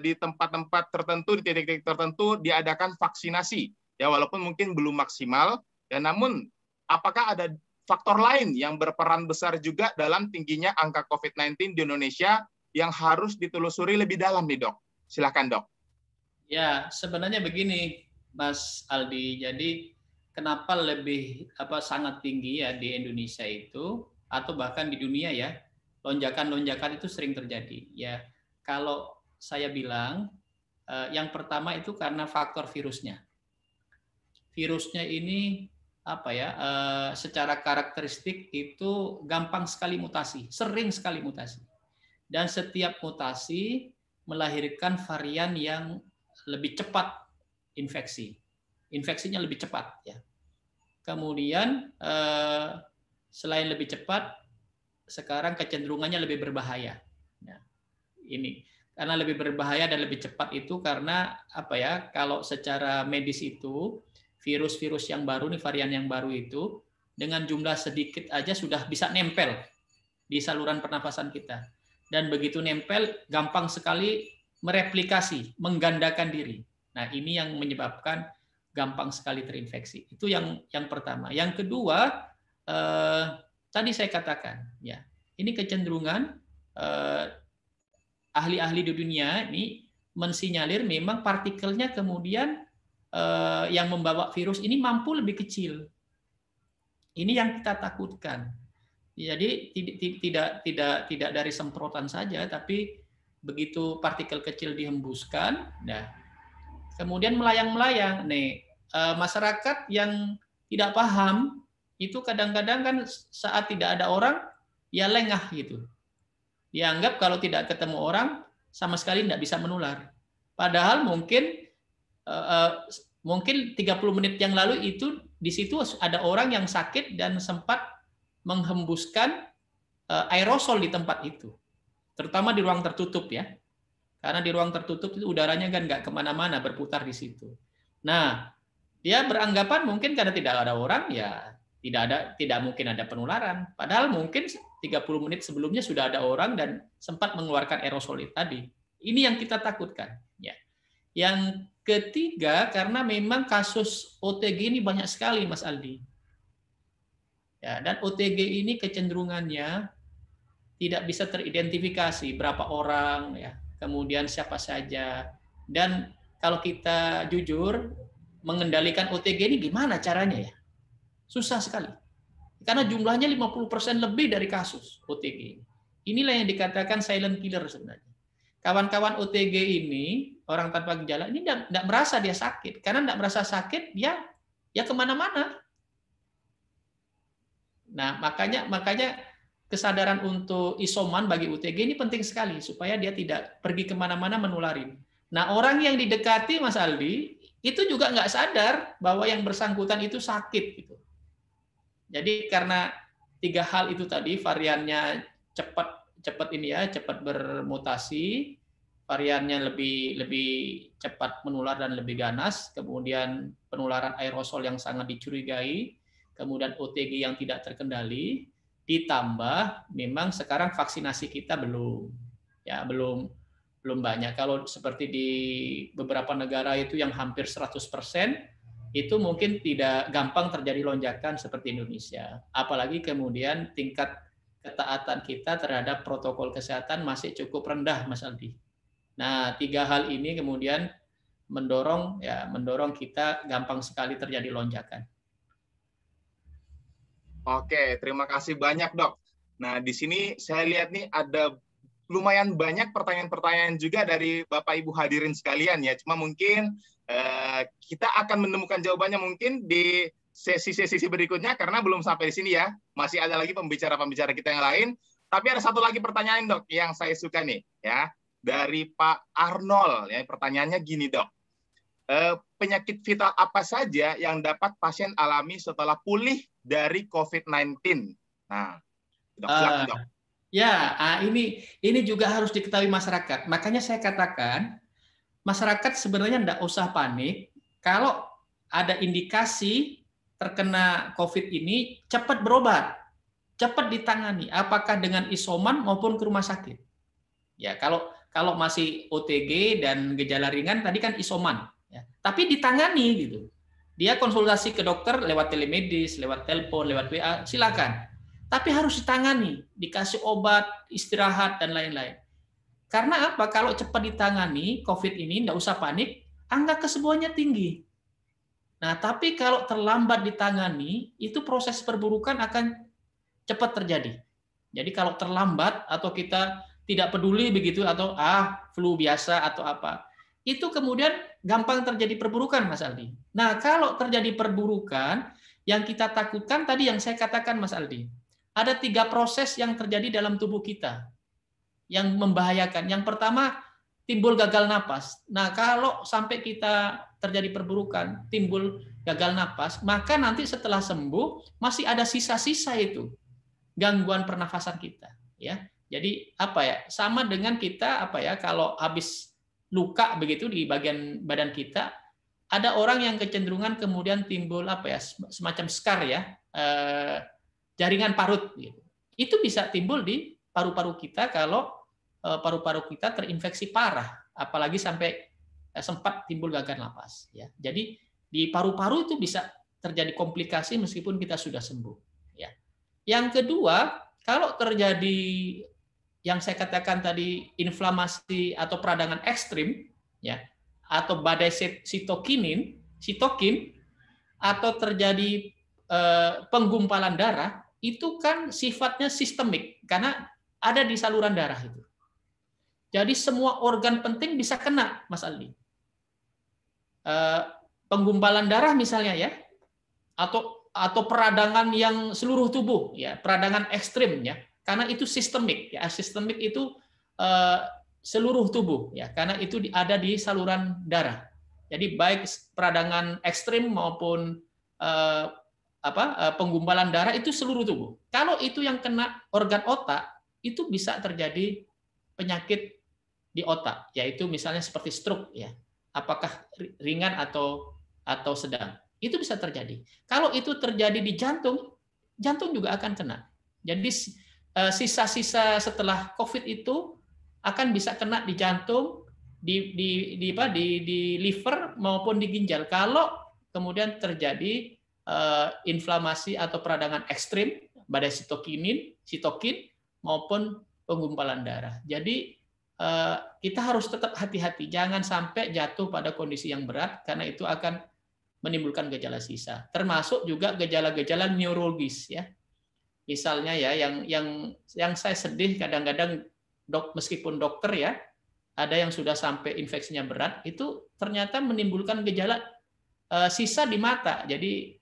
di tempat-tempat tertentu, di titik-titik tertentu diadakan vaksinasi. Ya walaupun mungkin belum maksimal, ya namun apakah ada faktor lain yang berperan besar juga dalam tingginya angka COVID-19 di Indonesia yang harus ditelusuri lebih dalam nih dok? Silakan dok. Ya sebenarnya begini Mas Aldi, jadi kenapa lebih sangat tinggi ya di Indonesia itu atau bahkan di dunia ya, lonjakan-lonjakan itu sering terjadi ya. Kalau saya bilang yang pertama itu karena faktor virusnya. Virusnya ini secara karakteristik itu gampang sekali mutasi, sering sekali mutasi. Dan setiap mutasi melahirkan varian yang lebih cepat infeksi. Infeksinya lebih cepat ya. Kemudian selain lebih cepat, sekarang kecenderungannya lebih berbahaya. Ya. Ini karena lebih berbahaya dan lebih cepat itu karena kalau secara medis itu virus-virus yang baru nih, varian yang baru itu dengan jumlah sedikit aja sudah bisa nempel di saluran pernafasan kita. Dan begitu nempel gampang sekali mereplikasi, menggandakan diri. Nah, ini yang menyebabkan gampang sekali terinfeksi. Itu yang pertama. Yang kedua, tadi saya katakan, ya, ini kecenderungan ahli-ahli di dunia ini mensinyalir memang partikelnya kemudian yang membawa virus ini mampu lebih kecil. Ini yang kita takutkan. Jadi tidak dari semprotan saja, tapi begitu partikel kecil dihembuskan, nah kemudian melayang-melayang. Nih, masyarakat yang tidak paham itu kadang-kadang kan saat tidak ada orang ya lengah gitu. Dianggap kalau tidak ketemu orang sama sekali tidak bisa menular. Padahal mungkin 30 menit yang lalu itu di situ ada orang yang sakit dan sempat menghembuskan aerosol di tempat itu, terutama di ruang tertutup ya, karena di ruang tertutup itu udaranya kan nggak kemana-mana, berputar di situ. Nah, dia beranggapan mungkin karena tidak ada orang ya tidak mungkin ada penularan. Padahal mungkin 30 menit sebelumnya sudah ada orang dan sempat mengeluarkan aerosol tadi. Ini yang kita takutkan. Ya. Yang ketiga, karena memang kasus OTG ini banyak sekali, Mas Aldi. Ya, dan OTG ini kecenderungannya tidak bisa teridentifikasi berapa orang, ya, kemudian siapa saja. Dan kalau kita jujur, mengendalikan OTG ini gimana caranya ya? Susah sekali. Karena jumlahnya 50% lebih dari kasus OTG. Inilah yang dikatakan silent killer sebenarnya. Kawan-kawan OTG ini, orang tanpa gejala, ini tidak merasa dia sakit. Karena tidak merasa sakit, dia ya kemana-mana. Nah, makanya kesadaran untuk isoman bagi OTG ini penting sekali, supaya dia tidak pergi kemana-mana menularin. Nah, orang yang didekati, Mas Aldi, itu juga nggak sadar bahwa yang bersangkutan itu sakit. Gitu. Jadi karena 3 hal itu tadi, variannya cepat bermutasi, variannya lebih cepat menular dan lebih ganas, kemudian penularan aerosol yang sangat dicurigai, kemudian OTG yang tidak terkendali, ditambah memang sekarang vaksinasi kita belum banyak. Kalau seperti di beberapa negara itu yang hampir 100%, itu mungkin tidak gampang terjadi lonjakan seperti Indonesia. Apalagi kemudian tingkat ketaatan kita terhadap protokol kesehatan masih cukup rendah, Mas Aldi. Nah, 3 hal ini kemudian mendorong kita gampang sekali terjadi lonjakan. Oke, terima kasih banyak, Dok. Nah, di sini saya lihat nih ada lumayan banyak pertanyaan-pertanyaan juga dari Bapak Ibu hadirin sekalian ya. Cuma mungkin kita akan menemukan jawabannya mungkin di sesi-sesi berikutnya karena belum sampai di sini ya. Masih ada lagi pembicara-pembicara kita yang lain. Tapi ada satu lagi pertanyaan, Dok, yang saya suka nih ya. Dari Pak Arnold ya, pertanyaannya gini, Dok. Penyakit vital apa saja yang dapat pasien alami setelah pulih dari COVID-19? Nah, Dok, silakan, Dok. Ya, ini juga harus diketahui masyarakat. Makanya saya katakan, masyarakat sebenarnya tidak usah panik. Kalau ada indikasi terkena COVID ini, cepat berobat, cepat ditangani. Apakah dengan isoman maupun ke rumah sakit. Ya, kalau masih OTG dan gejala ringan, tadi kan isoman. Ya. Tapi ditangani gitu. Dia konsultasi ke dokter lewat telemedis, lewat telepon, lewat WA, silakan. Tapi harus ditangani, dikasih obat, istirahat, dan lain-lain. Karena apa? Kalau cepat ditangani, COVID ini, tidak usah panik, angka kesembuhannya tinggi. Nah, tapi kalau terlambat ditangani, itu proses perburukan akan cepat terjadi. Jadi kalau terlambat, atau kita tidak peduli begitu, atau flu biasa, atau apa, itu kemudian gampang terjadi perburukan, Mas Aldi. Nah, kalau terjadi perburukan, yang kita takutkan tadi yang saya katakan, Mas Aldi, ada 3 proses yang terjadi dalam tubuh kita yang membahayakan. Yang pertama, timbul gagal napas. Nah, kalau sampai kita terjadi perburukan, timbul gagal napas, maka nanti setelah sembuh masih ada sisa-sisa itu gangguan pernafasan kita, ya. Jadi apa ya? Sama dengan kita kalau habis luka begitu di bagian badan kita, ada orang yang kecenderungan kemudian timbul semacam scar ya. Jaringan parut gitu. Itu bisa timbul di paru-paru kita kalau paru-paru kita terinfeksi parah, apalagi sampai sempat timbul gagal napas ya. Jadi di paru-paru itu bisa terjadi komplikasi meskipun kita sudah sembuh ya. Yang kedua, kalau terjadi yang saya katakan tadi inflamasi atau peradangan ekstrim ya, atau badai sitokinin, sitokin atau terjadi penggumpalan darah, itu kan sifatnya sistemik karena ada di saluran darah itu. Jadi semua organ penting bisa kena, Mas Aldi. Penggumpalan darah misalnya ya, atau peradangan yang seluruh tubuh ya, peradangan ekstrim ya, karena itu sistemik ya. Sistemik itu seluruh tubuh ya, karena itu ada di saluran darah. Jadi baik peradangan ekstrim maupun penggumpalan darah itu seluruh tubuh. Kalau itu yang kena organ otak, itu bisa terjadi penyakit di otak, yaitu misalnya seperti stroke ya. Apakah ringan atau sedang? Itu bisa terjadi. Kalau itu terjadi di jantung, jantung juga akan kena. Jadi sisa-sisa setelah COVID itu akan bisa kena di jantung, di liver maupun di ginjal. Kalau kemudian terjadi inflamasi atau peradangan ekstrim pada sitokin maupun penggumpalan darah. Jadi kita harus tetap hati-hati, jangan sampai jatuh pada kondisi yang berat karena itu akan menimbulkan gejala sisa. Termasuk juga gejala-gejala neurologis ya. Misalnya ya yang saya sedih kadang-kadang meskipun dokter ya, ada yang sudah sampai infeksinya berat itu ternyata menimbulkan gejala sisa di mata. Jadi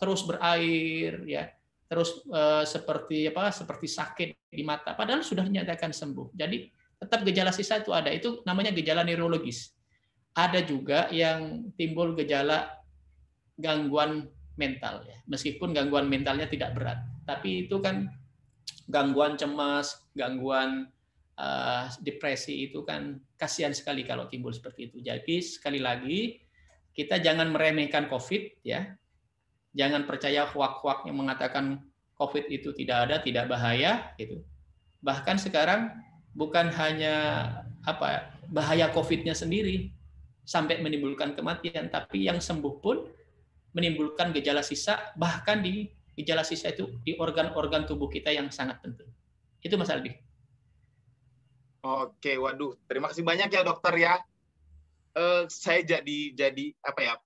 terus berair ya, terus seperti sakit di mata padahal sudah dinyatakan sembuh. Jadi tetap gejala sisa itu ada, itu namanya gejala neurologis. Ada juga yang timbul gejala gangguan mental ya, meskipun gangguan mentalnya tidak berat, tapi itu kan gangguan cemas, gangguan depresi, itu kan kasihan sekali kalau timbul seperti itu. Jadi sekali lagi kita jangan meremehkan COVID ya. Jangan percaya hoak-hoak yang mengatakan COVID itu tidak ada, tidak bahaya gitu. Bahkan sekarang bukan hanya bahaya COVID-nya sendiri sampai menimbulkan kematian, tapi yang sembuh pun menimbulkan gejala sisa, bahkan di gejala sisa itu di organ-organ tubuh kita yang sangat penting. Itu Mas Aldi. Oke, waduh, terima kasih banyak ya dokter ya. Saya jadi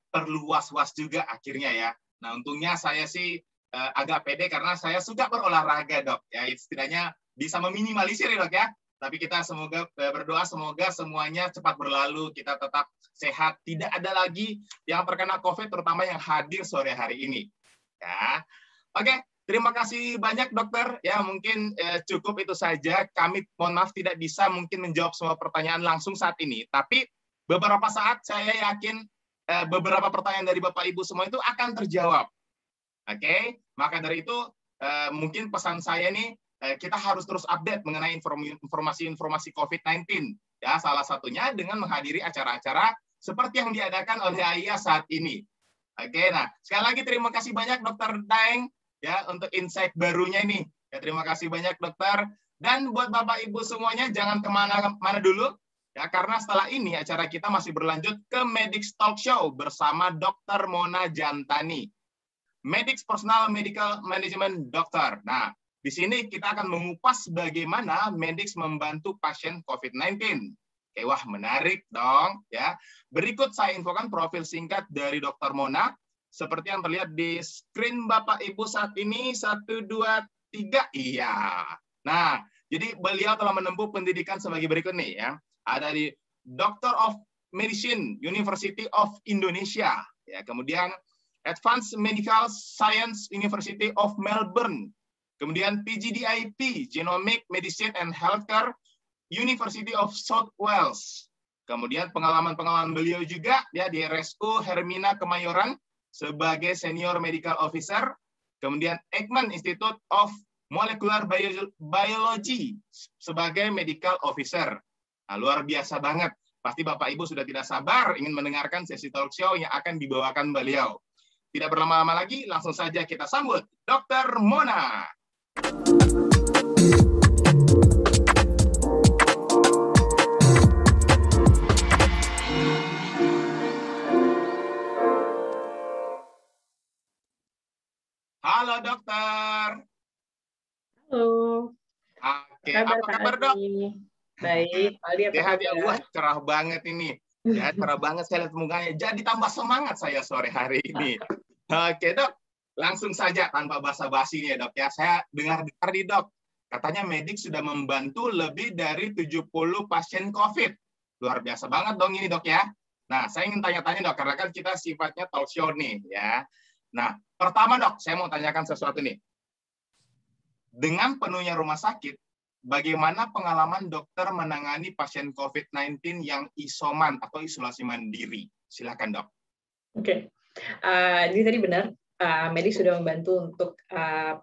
perlu was-was juga akhirnya ya. Nah, untungnya saya sih agak pede karena saya suka berolahraga, Dok. Ya, setidaknya bisa meminimalisir ya, Dok ya. Tapi kita semoga berdoa semoga semuanya cepat berlalu, kita tetap sehat, tidak ada lagi yang terkena COVID terutama yang hadir sore hari ini. Ya. Oke, terima kasih banyak dokter. Ya, mungkin cukup itu saja. Kami mohon maaf tidak bisa mungkin menjawab semua pertanyaan langsung saat ini, tapi beberapa saat saya yakin beberapa pertanyaan dari Bapak Ibu semua itu akan terjawab. Oke, maka dari itu mungkin pesan saya nih, kita harus terus update mengenai informasi-informasi COVID-19. Ya, salah satunya dengan menghadiri acara-acara seperti yang diadakan oleh AIA saat ini. Oke, nah sekali lagi terima kasih banyak Dr. Daeng ya untuk insight barunya ini. Ya, terima kasih banyak dokter. Dan buat Bapak Ibu semuanya jangan kemana-mana dulu. Ya, karena setelah ini acara kita masih berlanjut ke Medix Talk Show bersama Dr. Mona Jantani, Medix Personal Medical Management Doctor. Nah, di sini kita akan mengupas bagaimana Medix membantu pasien COVID-19. Oke, wah menarik dong ya. Berikut saya infokan profil singkat dari Dr. Mona. Seperti yang terlihat di screen Bapak Ibu saat ini, 1, 2, 3. Iya. Nah, jadi beliau telah menempuh pendidikan sebagai berikut nih ya. Ada di Doctor of Medicine, University of Indonesia. Ya, kemudian Advanced Medical Science, University of Melbourne. Kemudian PGDIP, Genomic Medicine and Healthcare, University of South Wales. Kemudian pengalaman-pengalaman beliau juga ya di RSU Hermina Kemayoran sebagai Senior Medical Officer. Kemudian Ekman Institute of Molecular Biology sebagai Medical Officer. Nah, luar biasa banget. Pasti Bapak Ibu sudah tidak sabar ingin mendengarkan sesi talk show yang akan dibawakan beliau. Tidak berlama-lama lagi, langsung saja kita sambut Dr. Mona. Halo dokter. Halo. Oke, apa kabar dok? Baik, Aldi apa Sehat ya, kabar? wah cerah banget ini. Ya, cerah banget saya lihat mukanya. Jadi tambah semangat saya sore hari ini. Oke, Dok. Langsung saja tanpa basa-basi nih, Dok ya. Saya dengar-dengar nih, Dok. Katanya medik sudah membantu lebih dari 70 pasien COVID. Luar biasa banget dong ini, Dok ya. Nah, saya ingin tanya-tanya, Dok, karena kan kita sifatnya talk show nih, ya. Nah, pertama, Dok, saya mau tanyakan sesuatu nih. Dengan penuhnya rumah sakit, bagaimana pengalaman dokter menangani pasien COVID-19 yang isoman atau isolasi mandiri? Silakan, Dok. Oke. Jadi tadi benar, medik sudah membantu untuk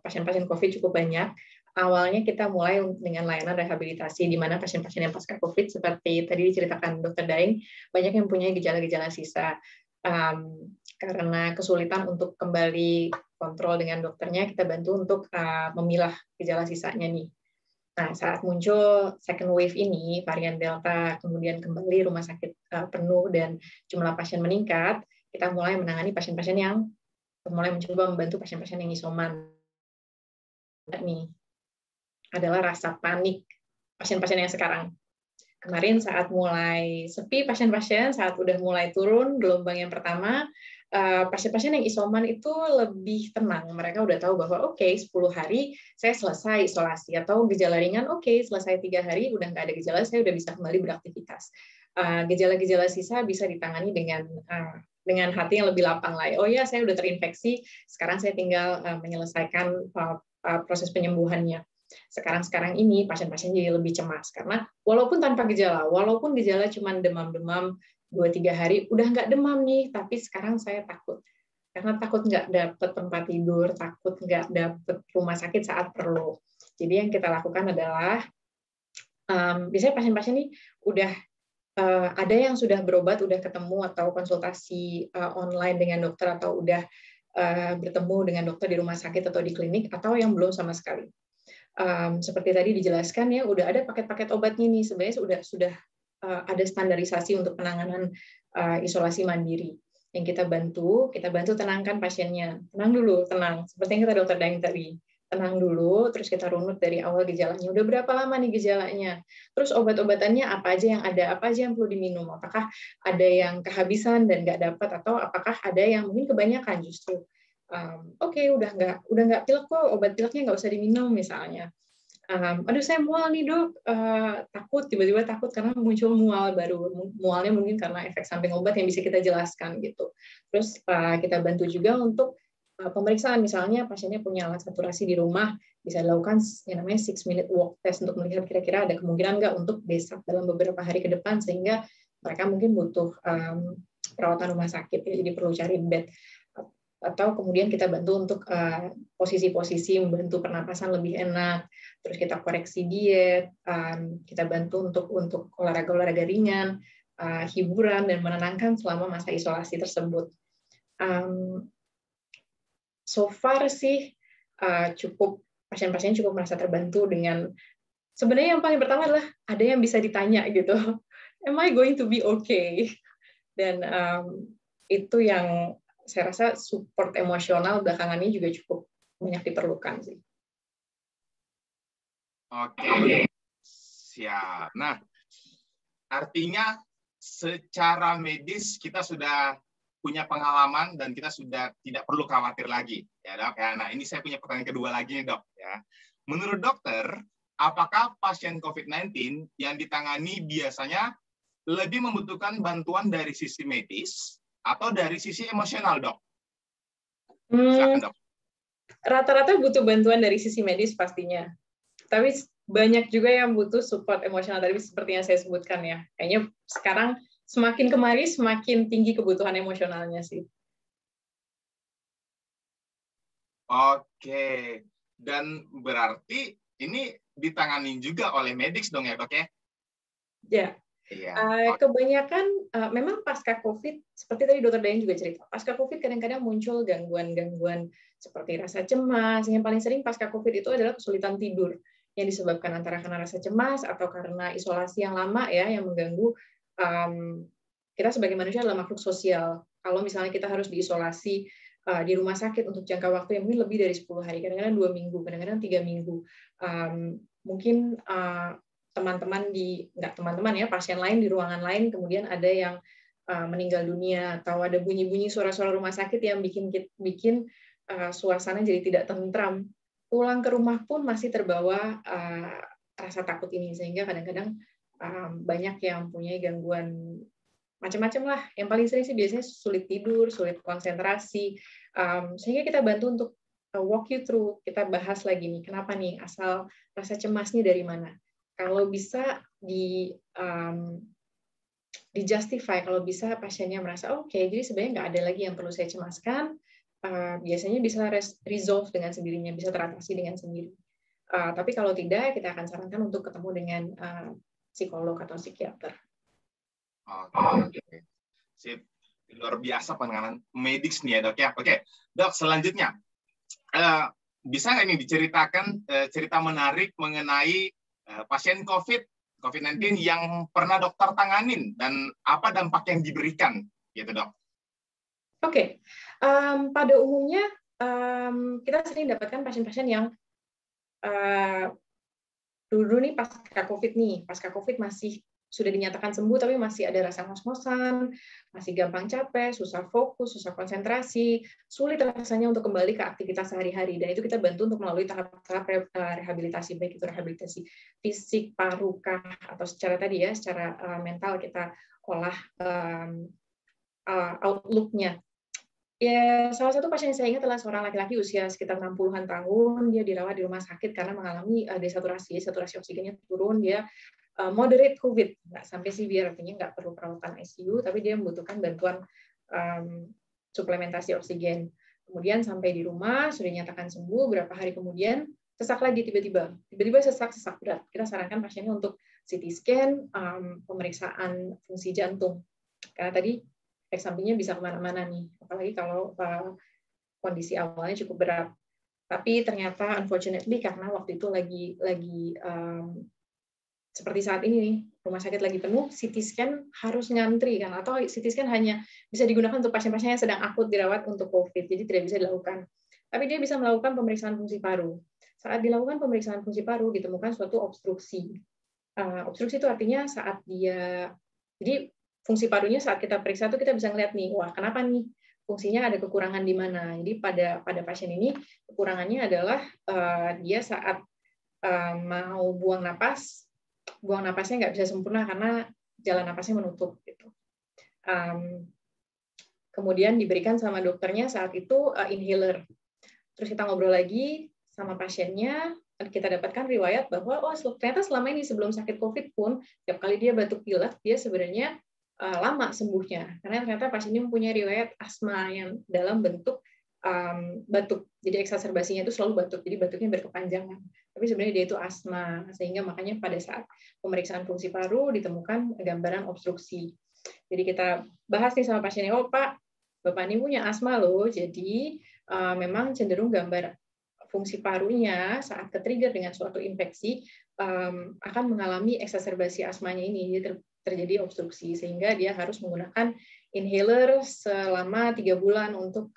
pasien-pasien COVID cukup banyak. Awalnya kita mulai dengan layanan rehabilitasi, di mana pasien-pasien yang pasca COVID, seperti tadi diceritakan Dr. Daeng, banyak yang punya gejala-gejala sisa. Karena kesulitan untuk kembali kontrol dengan dokternya, kita bantu untuk memilah gejala sisanya nih. Nah, saat muncul second wave ini, varian Delta, kemudian kembali rumah sakit penuh dan jumlah pasien meningkat, kita mulai menangani pasien-pasien yang mulai mencoba membantu pasien-pasien yang isoman. Nih adalah rasa panik pasien-pasien yang sekarang. Kemarin saat mulai sepi pasien-pasien, saat udah mulai turun gelombang yang pertama, pasien-pasien yang isoman itu lebih tenang. Mereka udah tahu bahwa oke, 10 hari saya selesai isolasi, atau gejala ringan, oke, selesai 3 hari udah nggak ada gejala, saya udah bisa kembali beraktivitas. Gejala-gejala sisa bisa ditangani dengan hati yang lebih lapang lah. Oh ya, saya udah terinfeksi, sekarang saya tinggal menyelesaikan proses penyembuhannya. Sekarang ini pasien-pasien jadi lebih cemas karena walaupun tanpa gejala, walaupun gejala cuma demam-demam 2-3 hari, udah nggak demam nih, tapi sekarang saya takut. Karena takut nggak dapet tempat tidur, takut nggak dapet rumah sakit saat perlu. Jadi yang kita lakukan adalah, biasanya pasien-pasien ini udah ada yang sudah berobat, udah ketemu atau konsultasi online dengan dokter, atau udah bertemu dengan dokter di rumah sakit atau di klinik, atau yang belum sama sekali. Seperti tadi dijelaskan ya, udah ada paket-paket obatnya nih, sebenarnya sudah ada standarisasi untuk penanganan isolasi mandiri. Yang kita bantu tenangkan pasiennya. Tenang dulu, tenang. Seperti yang kata Dokter Daeng tadi. Tenang dulu, terus kita runut dari awal gejalanya. Udah berapa lama nih gejalanya? Terus obat-obatannya apa aja yang ada, apa aja yang perlu diminum? Apakah ada yang kehabisan dan nggak dapat, atau apakah ada yang mungkin kebanyakan justru? Oke, udah nggak pilek kok, obat pileknya nggak usah diminum misalnya. Aduh saya mual nih dok, tiba-tiba takut karena muncul mual baru, mualnya mungkin karena efek samping obat yang bisa kita jelaskan gitu. Terus kita bantu juga untuk pemeriksaan, misalnya pasiennya punya alat saturasi di rumah, bisa dilakukan yang namanya 6-minute walk test untuk melihat kira-kira ada kemungkinan nggak untuk desak dalam beberapa hari ke depan, sehingga mereka mungkin butuh perawatan rumah sakit, ya, jadi perlu cari bed. Atau kemudian kita bantu untuk posisi-posisi membantu pernapasan lebih enak, terus kita koreksi diet, kita bantu untuk olahraga-olahraga ringan, hiburan, dan menenangkan selama masa isolasi tersebut. So far sih pasien-pasien cukup merasa terbantu dengan, sebenarnya yang paling pertama adalah ada yang bisa ditanya gitu, am I going to be okay? Dan itu yang saya rasa support emosional belakangan ini juga cukup banyak diperlukan sih. Oke, siap. Nah, artinya secara medis kita sudah punya pengalaman dan kita sudah tidak perlu khawatir lagi, ya dok. Ya, nah ini saya punya pertanyaan kedua lagi nih dok. Ya, menurut dokter, apakah pasien COVID-19 yang ditangani biasanya lebih membutuhkan bantuan dari sisi medis atau dari sisi emosional, dok? Silakan, dok. Rata-rata butuh bantuan dari sisi medis pastinya. Tapi banyak juga yang butuh support emosional, tadi seperti yang saya sebutkan ya. Kayaknya sekarang semakin kemari semakin tinggi kebutuhan emosionalnya sih. Oke. Dan berarti ini ditangani juga oleh medis dong ya, dok ya? Ya. Iya. Kebanyakan memang pasca COVID, seperti tadi Dokter Daeng juga cerita, pasca COVID kadang-kadang muncul gangguan-gangguan seperti rasa cemas. Yang paling sering pasca COVID itu adalah kesulitan tidur yang disebabkan antara karena rasa cemas atau karena isolasi yang lama ya, yang mengganggu. Kita sebagai manusia adalah makhluk sosial. Kalau misalnya kita harus diisolasi di rumah sakit untuk jangka waktu yang mungkin lebih dari 10 hari, kadang-kadang 2 minggu, kadang-kadang 3 minggu, mungkin pasien lain di ruangan lain, kemudian ada yang meninggal dunia, atau ada bunyi-bunyi suara-suara rumah sakit yang bikin suasana jadi tidak tentram. Pulang ke rumah pun masih terbawa rasa takut ini, sehingga kadang-kadang banyak yang punya gangguan macam-macam lah. Yang paling sering sih biasanya sulit tidur, sulit konsentrasi, sehingga kita bantu untuk walk you through, kita bahas lagi nih, kenapa nih asal rasa cemasnya dari mana. Kalau bisa di-justify, kalau bisa pasiennya merasa oke, jadi sebenarnya nggak ada lagi yang perlu saya cemaskan, biasanya bisa resolve dengan sendirinya, bisa teratasi dengan sendiri. Tapi kalau tidak, kita akan sarankan untuk ketemu dengan psikolog atau psikiater. Oke. Sip. Luar biasa penanganan medis nih ya dok ya. Oke, dok selanjutnya bisa nggak ini diceritakan cerita menarik mengenai pasien COVID-19 yang pernah dokter tanganin dan apa dampak yang diberikan, gitu dok? Oke. Pada umumnya kita sering dapatkan pasien-pasien yang dulu nih pasca COVID masih sudah dinyatakan sembuh, tapi masih ada rasa ngos-ngosan, masih gampang capek, susah fokus, susah konsentrasi, sulit rasanya untuk kembali ke aktivitas sehari-hari. Dan itu kita bantu untuk melalui tahap-tahap rehabilitasi, baik itu rehabilitasi fisik, paru, atau secara mental kita olah outlook-nya. Ya, salah satu pasien yang saya ingat adalah seorang laki-laki usia sekitar 60-an tahun. Dia dirawat di rumah sakit karena mengalami desaturasi oksigennya turun. Dia moderate COVID, nggak sampai severe, artinya nggak perlu perawatan ICU, tapi dia membutuhkan bantuan suplementasi oksigen. Kemudian sampai di rumah, sudah dinyatakan sembuh, beberapa hari kemudian sesak lagi tiba-tiba sesak berat. Kita sarankan pasiennya untuk CT scan, pemeriksaan fungsi jantung. Karena tadi efek sampingnya bisa kemana-mana nih, apalagi kalau kondisi awalnya cukup berat. Tapi ternyata unfortunately karena waktu itu lagi seperti saat ini nih, rumah sakit lagi penuh, CT scan harus ngantri kan, atau CT scan hanya bisa digunakan untuk pasien-pasien yang sedang akut dirawat untuk COVID, jadi tidak bisa dilakukan. Tapi dia bisa melakukan pemeriksaan fungsi paru. Saat dilakukan pemeriksaan fungsi paru ditemukan suatu obstruksi. Obstruksi itu artinya saat jadi fungsi parunya saat kita periksa itu kita bisa ngeliat nih, wah kenapa nih fungsinya ada kekurangan di mana. Jadi pada pasien ini kekurangannya adalah dia saat mau buang napasnya nggak bisa sempurna karena jalan napasnya menutup gitu. Kemudian diberikan sama dokternya saat itu inhaler. Terus kita ngobrol lagi sama pasiennya, kita dapatkan riwayat bahwa ternyata selama ini sebelum sakit COVID pun tiap kali dia batuk pilek dia sebenarnya lama sembuhnya karena ternyata pasien ini mempunyai riwayat asma yang dalam bentuk batuk. Jadi eksaserbasinya itu selalu batuk, jadi batuknya berkepanjangan. Tapi sebenarnya dia itu asma, sehingga makanya pada saat pemeriksaan fungsi paru ditemukan gambaran obstruksi. Jadi kita bahas nih sama pasiennya, Pak, Bapak ini punya asma loh, jadi memang cenderung gambar fungsi parunya saat ke-trigger dengan suatu infeksi akan mengalami eksaserbasi asmanya ini, jadi terjadi obstruksi, sehingga dia harus menggunakan inhaler selama 3 bulan untuk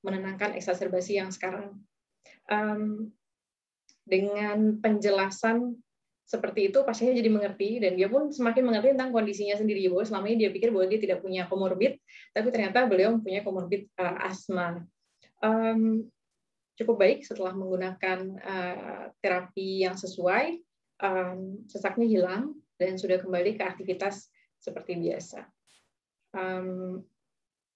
menenangkan eksaserbasi yang sekarang. Dengan penjelasan seperti itu, pasiennya jadi mengerti, dan dia pun semakin mengerti tentang kondisinya sendiri, bahwa selama ini dia pikir bahwa dia tidak punya komorbid, tapi ternyata beliau mempunyai komorbid asma. Cukup baik setelah menggunakan terapi yang sesuai, sesaknya hilang, dan sudah kembali ke aktivitas seperti biasa.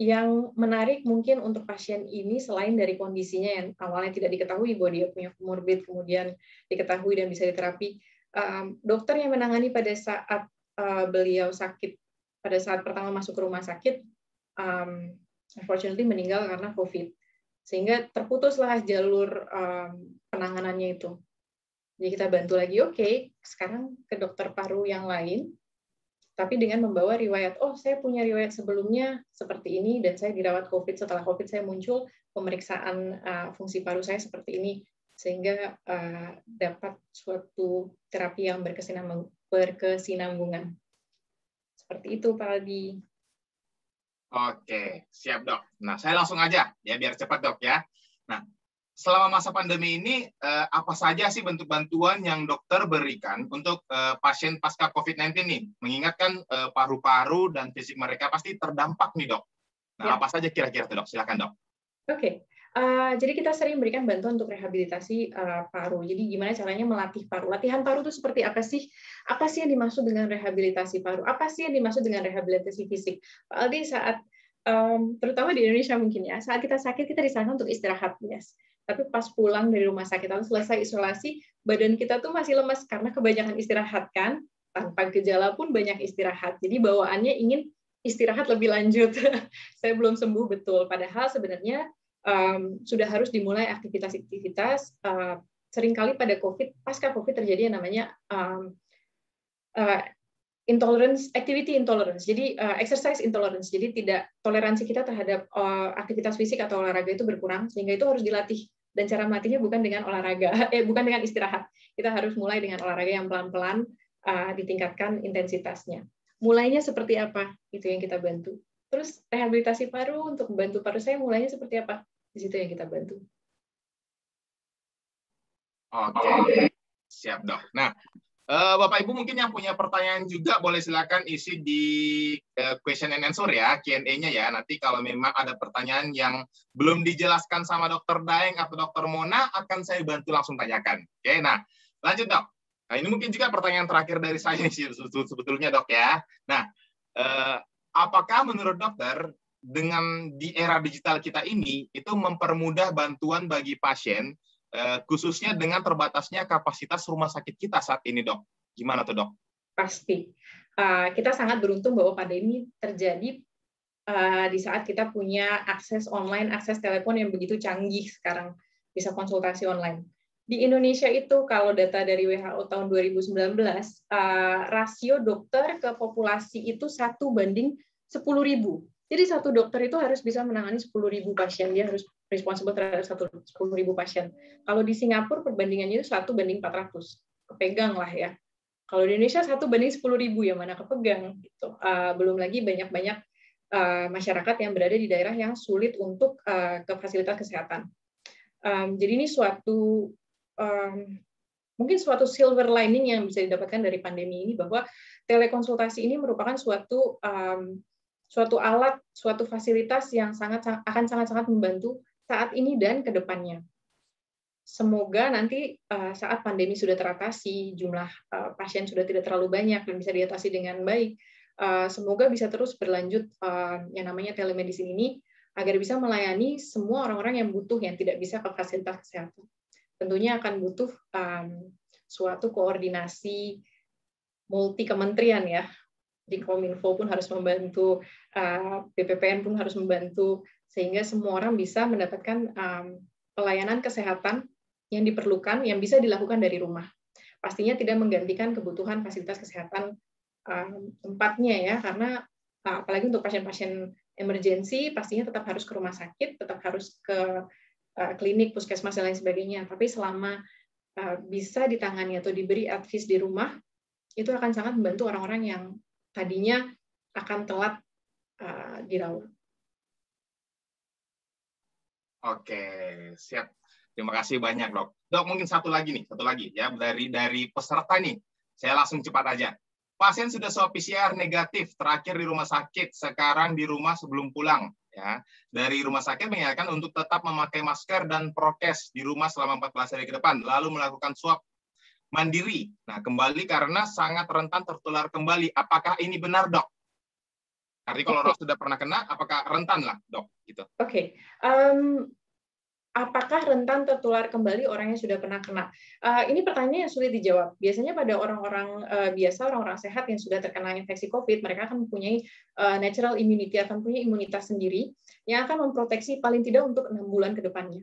Yang menarik mungkin untuk pasien ini selain dari kondisinya yang awalnya tidak diketahui bahwa dia punya komorbid, kemudian diketahui dan bisa diterapi, dokter yang menangani pada saat beliau sakit, pada saat pertama masuk ke rumah sakit, unfortunately meninggal karena COVID, sehingga terputuslah jalur penanganannya itu. Jadi kita bantu lagi, oke, sekarang ke dokter paru yang lain, tapi dengan membawa riwayat, saya punya riwayat sebelumnya seperti ini, dan saya dirawat COVID, setelah COVID saya muncul pemeriksaan fungsi paru saya seperti ini, sehingga dapat suatu terapi yang berkesinambungan. Seperti itu, Pak Aldi. Oke, siap dok. Nah, saya langsung aja, ya biar cepat dok ya. Nah, selama masa pandemi ini apa saja sih bentuk bantuan yang dokter berikan untuk pasien pasca COVID-19 nih? Mengingatkan paru-paru dan fisik mereka pasti terdampak nih, Dok. Nah, apa saja kira-kira tuh, Dok? Silakan, Dok. Oke. Jadi kita sering memberikan bantuan untuk rehabilitasi paru. Jadi gimana caranya melatih paru? Latihan paru itu seperti apa sih? Apa sih yang dimaksud dengan rehabilitasi paru? Apa sih yang dimaksud dengan rehabilitasi fisik? Pak Aldi, saat terutama di Indonesia mungkin ya, saat kita sakit kita disarankan untuk istirahat, yes. Tapi pas pulang dari rumah sakit atau selesai isolasi, badan kita tuh masih lemas karena kebanyakan istirahat kan, tanpa gejala pun banyak istirahat. Jadi bawaannya ingin istirahat lebih lanjut. Saya belum sembuh betul. Padahal sebenarnya sudah harus dimulai aktivitas-aktivitas. Seringkali pada COVID, pasca COVID terjadi yang namanya activity intolerance, jadi exercise intolerance, jadi tidak toleransi kita terhadap aktivitas fisik atau olahraga itu berkurang, sehingga itu harus dilatih. Dan cara melatihnya bukan dengan olahraga, bukan dengan istirahat. Kita harus mulai dengan olahraga yang pelan-pelan, ditingkatkan intensitasnya. Mulainya seperti apa? Itu yang kita bantu. Terus rehabilitasi paru, untuk membantu paru saya mulainya seperti apa? Di situ yang kita bantu. Oke, siap, Dok. Nah, Bapak Ibu mungkin yang punya pertanyaan juga boleh silakan isi di question and answer ya, Q&A-nya ya. Nanti kalau memang ada pertanyaan yang belum dijelaskan sama Dr. Daeng atau Dr. Mona, akan saya bantu langsung tanyakan. Oke, nah lanjut, Dok. Nah, ini mungkin juga pertanyaan terakhir dari saya sebetulnya, Dok ya. Nah, apakah menurut dokter dengan di era digital kita ini itu mempermudah bantuan bagi pasien, khususnya dengan terbatasnya kapasitas rumah sakit kita saat ini, Dok? Gimana tuh, Dok? Pasti. Kita sangat beruntung bahwa pandemi terjadi di saat kita punya akses online, akses telepon yang begitu canggih sekarang, bisa konsultasi online. Di Indonesia itu, kalau data dari WHO tahun 2019, rasio dokter ke populasi itu 1:10.000. Jadi satu dokter itu harus bisa menangani 10.000 pasien, dia harus responsible terhadap 10.000 pasien. Kalau di Singapura perbandingannya itu 1:400, kepegang lah ya. Kalau di Indonesia 1:10.000 yang mana kepegang. Gitu. Belum lagi banyak-banyak masyarakat yang berada di daerah yang sulit untuk ke fasilitas kesehatan. Jadi ini mungkin suatu silver lining yang bisa didapatkan dari pandemi ini, bahwa telekonsultasi ini merupakan suatu alat, suatu fasilitas yang akan sangat-sangat membantu saat ini dan ke depannya. Semoga nanti saat pandemi sudah teratasi, jumlah pasien sudah tidak terlalu banyak dan bisa diatasi dengan baik, semoga bisa terus berlanjut yang namanya telemedicine ini, agar bisa melayani semua orang-orang yang butuh, yang tidak bisa ke fasilitas kesehatan. Tentunya akan butuh suatu koordinasi multi kementerian ya. Di Kominfo pun harus membantu, BPPN pun harus membantu, sehingga semua orang bisa mendapatkan pelayanan kesehatan yang diperlukan, yang bisa dilakukan dari rumah. Pastinya tidak menggantikan kebutuhan fasilitas kesehatan tempatnya ya, karena apalagi untuk pasien-pasien emergensi pastinya tetap harus ke rumah sakit, tetap harus ke klinik, puskesmas dan lain sebagainya. Tapi selama bisa ditangani atau diberi advice di rumah, itu akan sangat membantu orang-orang yang tadinya akan telat dirawat. Oke, siap. Terima kasih banyak, Dok. Dok, mungkin satu lagi ya, dari peserta nih. Saya langsung cepat aja. Pasien sudah swab PCR negatif, terakhir di rumah sakit, sekarang di rumah sebelum pulang. Ya, dari rumah sakit mengingatkan untuk tetap memakai masker dan prokes di rumah selama 14 hari ke depan, lalu melakukan swab mandiri. Nah, kembali karena sangat rentan tertular kembali. Apakah ini benar, Dok? Artinya kalau orang sudah pernah kena, apakah rentan lah, Dok? Gitu. Oke. Apakah rentan tertular kembali orang yang sudah pernah kena? Ini pertanyaan yang sulit dijawab. Biasanya pada orang-orang biasa, orang-orang sehat yang sudah terkena infeksi COVID, mereka akan mempunyai natural immunity, akan punya imunitas sendiri yang akan memproteksi paling tidak untuk 6 bulan ke depannya.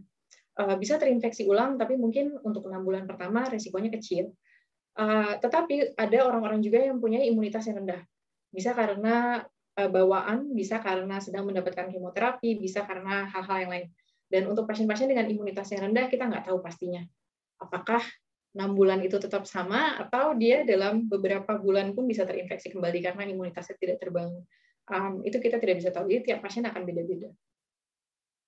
Bisa terinfeksi ulang, tapi mungkin untuk 6 bulan pertama resikonya kecil. Tetapi ada orang-orang juga yang punya imunitas yang rendah. Bisa karena bawaan, bisa karena sedang mendapatkan kemoterapi, bisa karena hal-hal yang lain. Dan untuk pasien-pasien dengan imunitas yang rendah, kita nggak tahu pastinya. Apakah 6 bulan itu tetap sama, atau dia dalam beberapa bulan pun bisa terinfeksi kembali karena imunitasnya tidak terbangun. Itu kita tidak bisa tahu. Jadi tiap pasien akan beda-beda.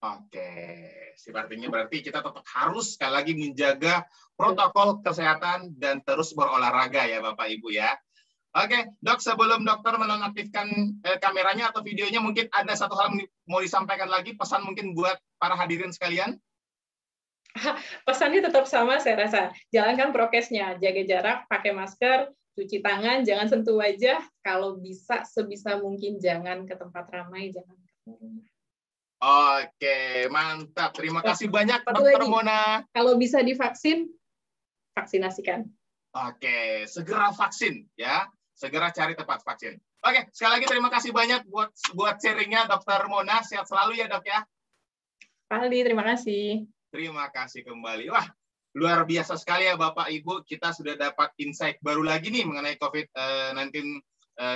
Oke, artinya berarti kita tetap harus sekali lagi menjaga protokol kesehatan dan terus berolahraga ya Bapak Ibu ya. Oke, Dok, sebelum dokter menonaktifkan kameranya atau videonya, mungkin ada satu hal mau disampaikan lagi, pesan mungkin buat para hadirin sekalian? Pesannya tetap sama saya rasa. Jalankan prokesnya, jaga jarak, pakai masker, cuci tangan, jangan sentuh wajah. Kalau bisa, sebisa mungkin jangan ke tempat ramai, jangan ke rumah. Oke, mantap. Terima kasih banyak, Dokter Mona. Kalau bisa divaksin, vaksinasikan. Oke, segera vaksin ya. Segera cari tempat vaksin. Oke, sekali lagi terima kasih banyak buat sharingnya Dokter Mona. Sehat selalu ya, Dok ya. Pak Aldi, terima kasih. Terima kasih kembali. Wah, luar biasa sekali ya Bapak Ibu. Kita sudah dapat insight baru lagi nih mengenai COVID-19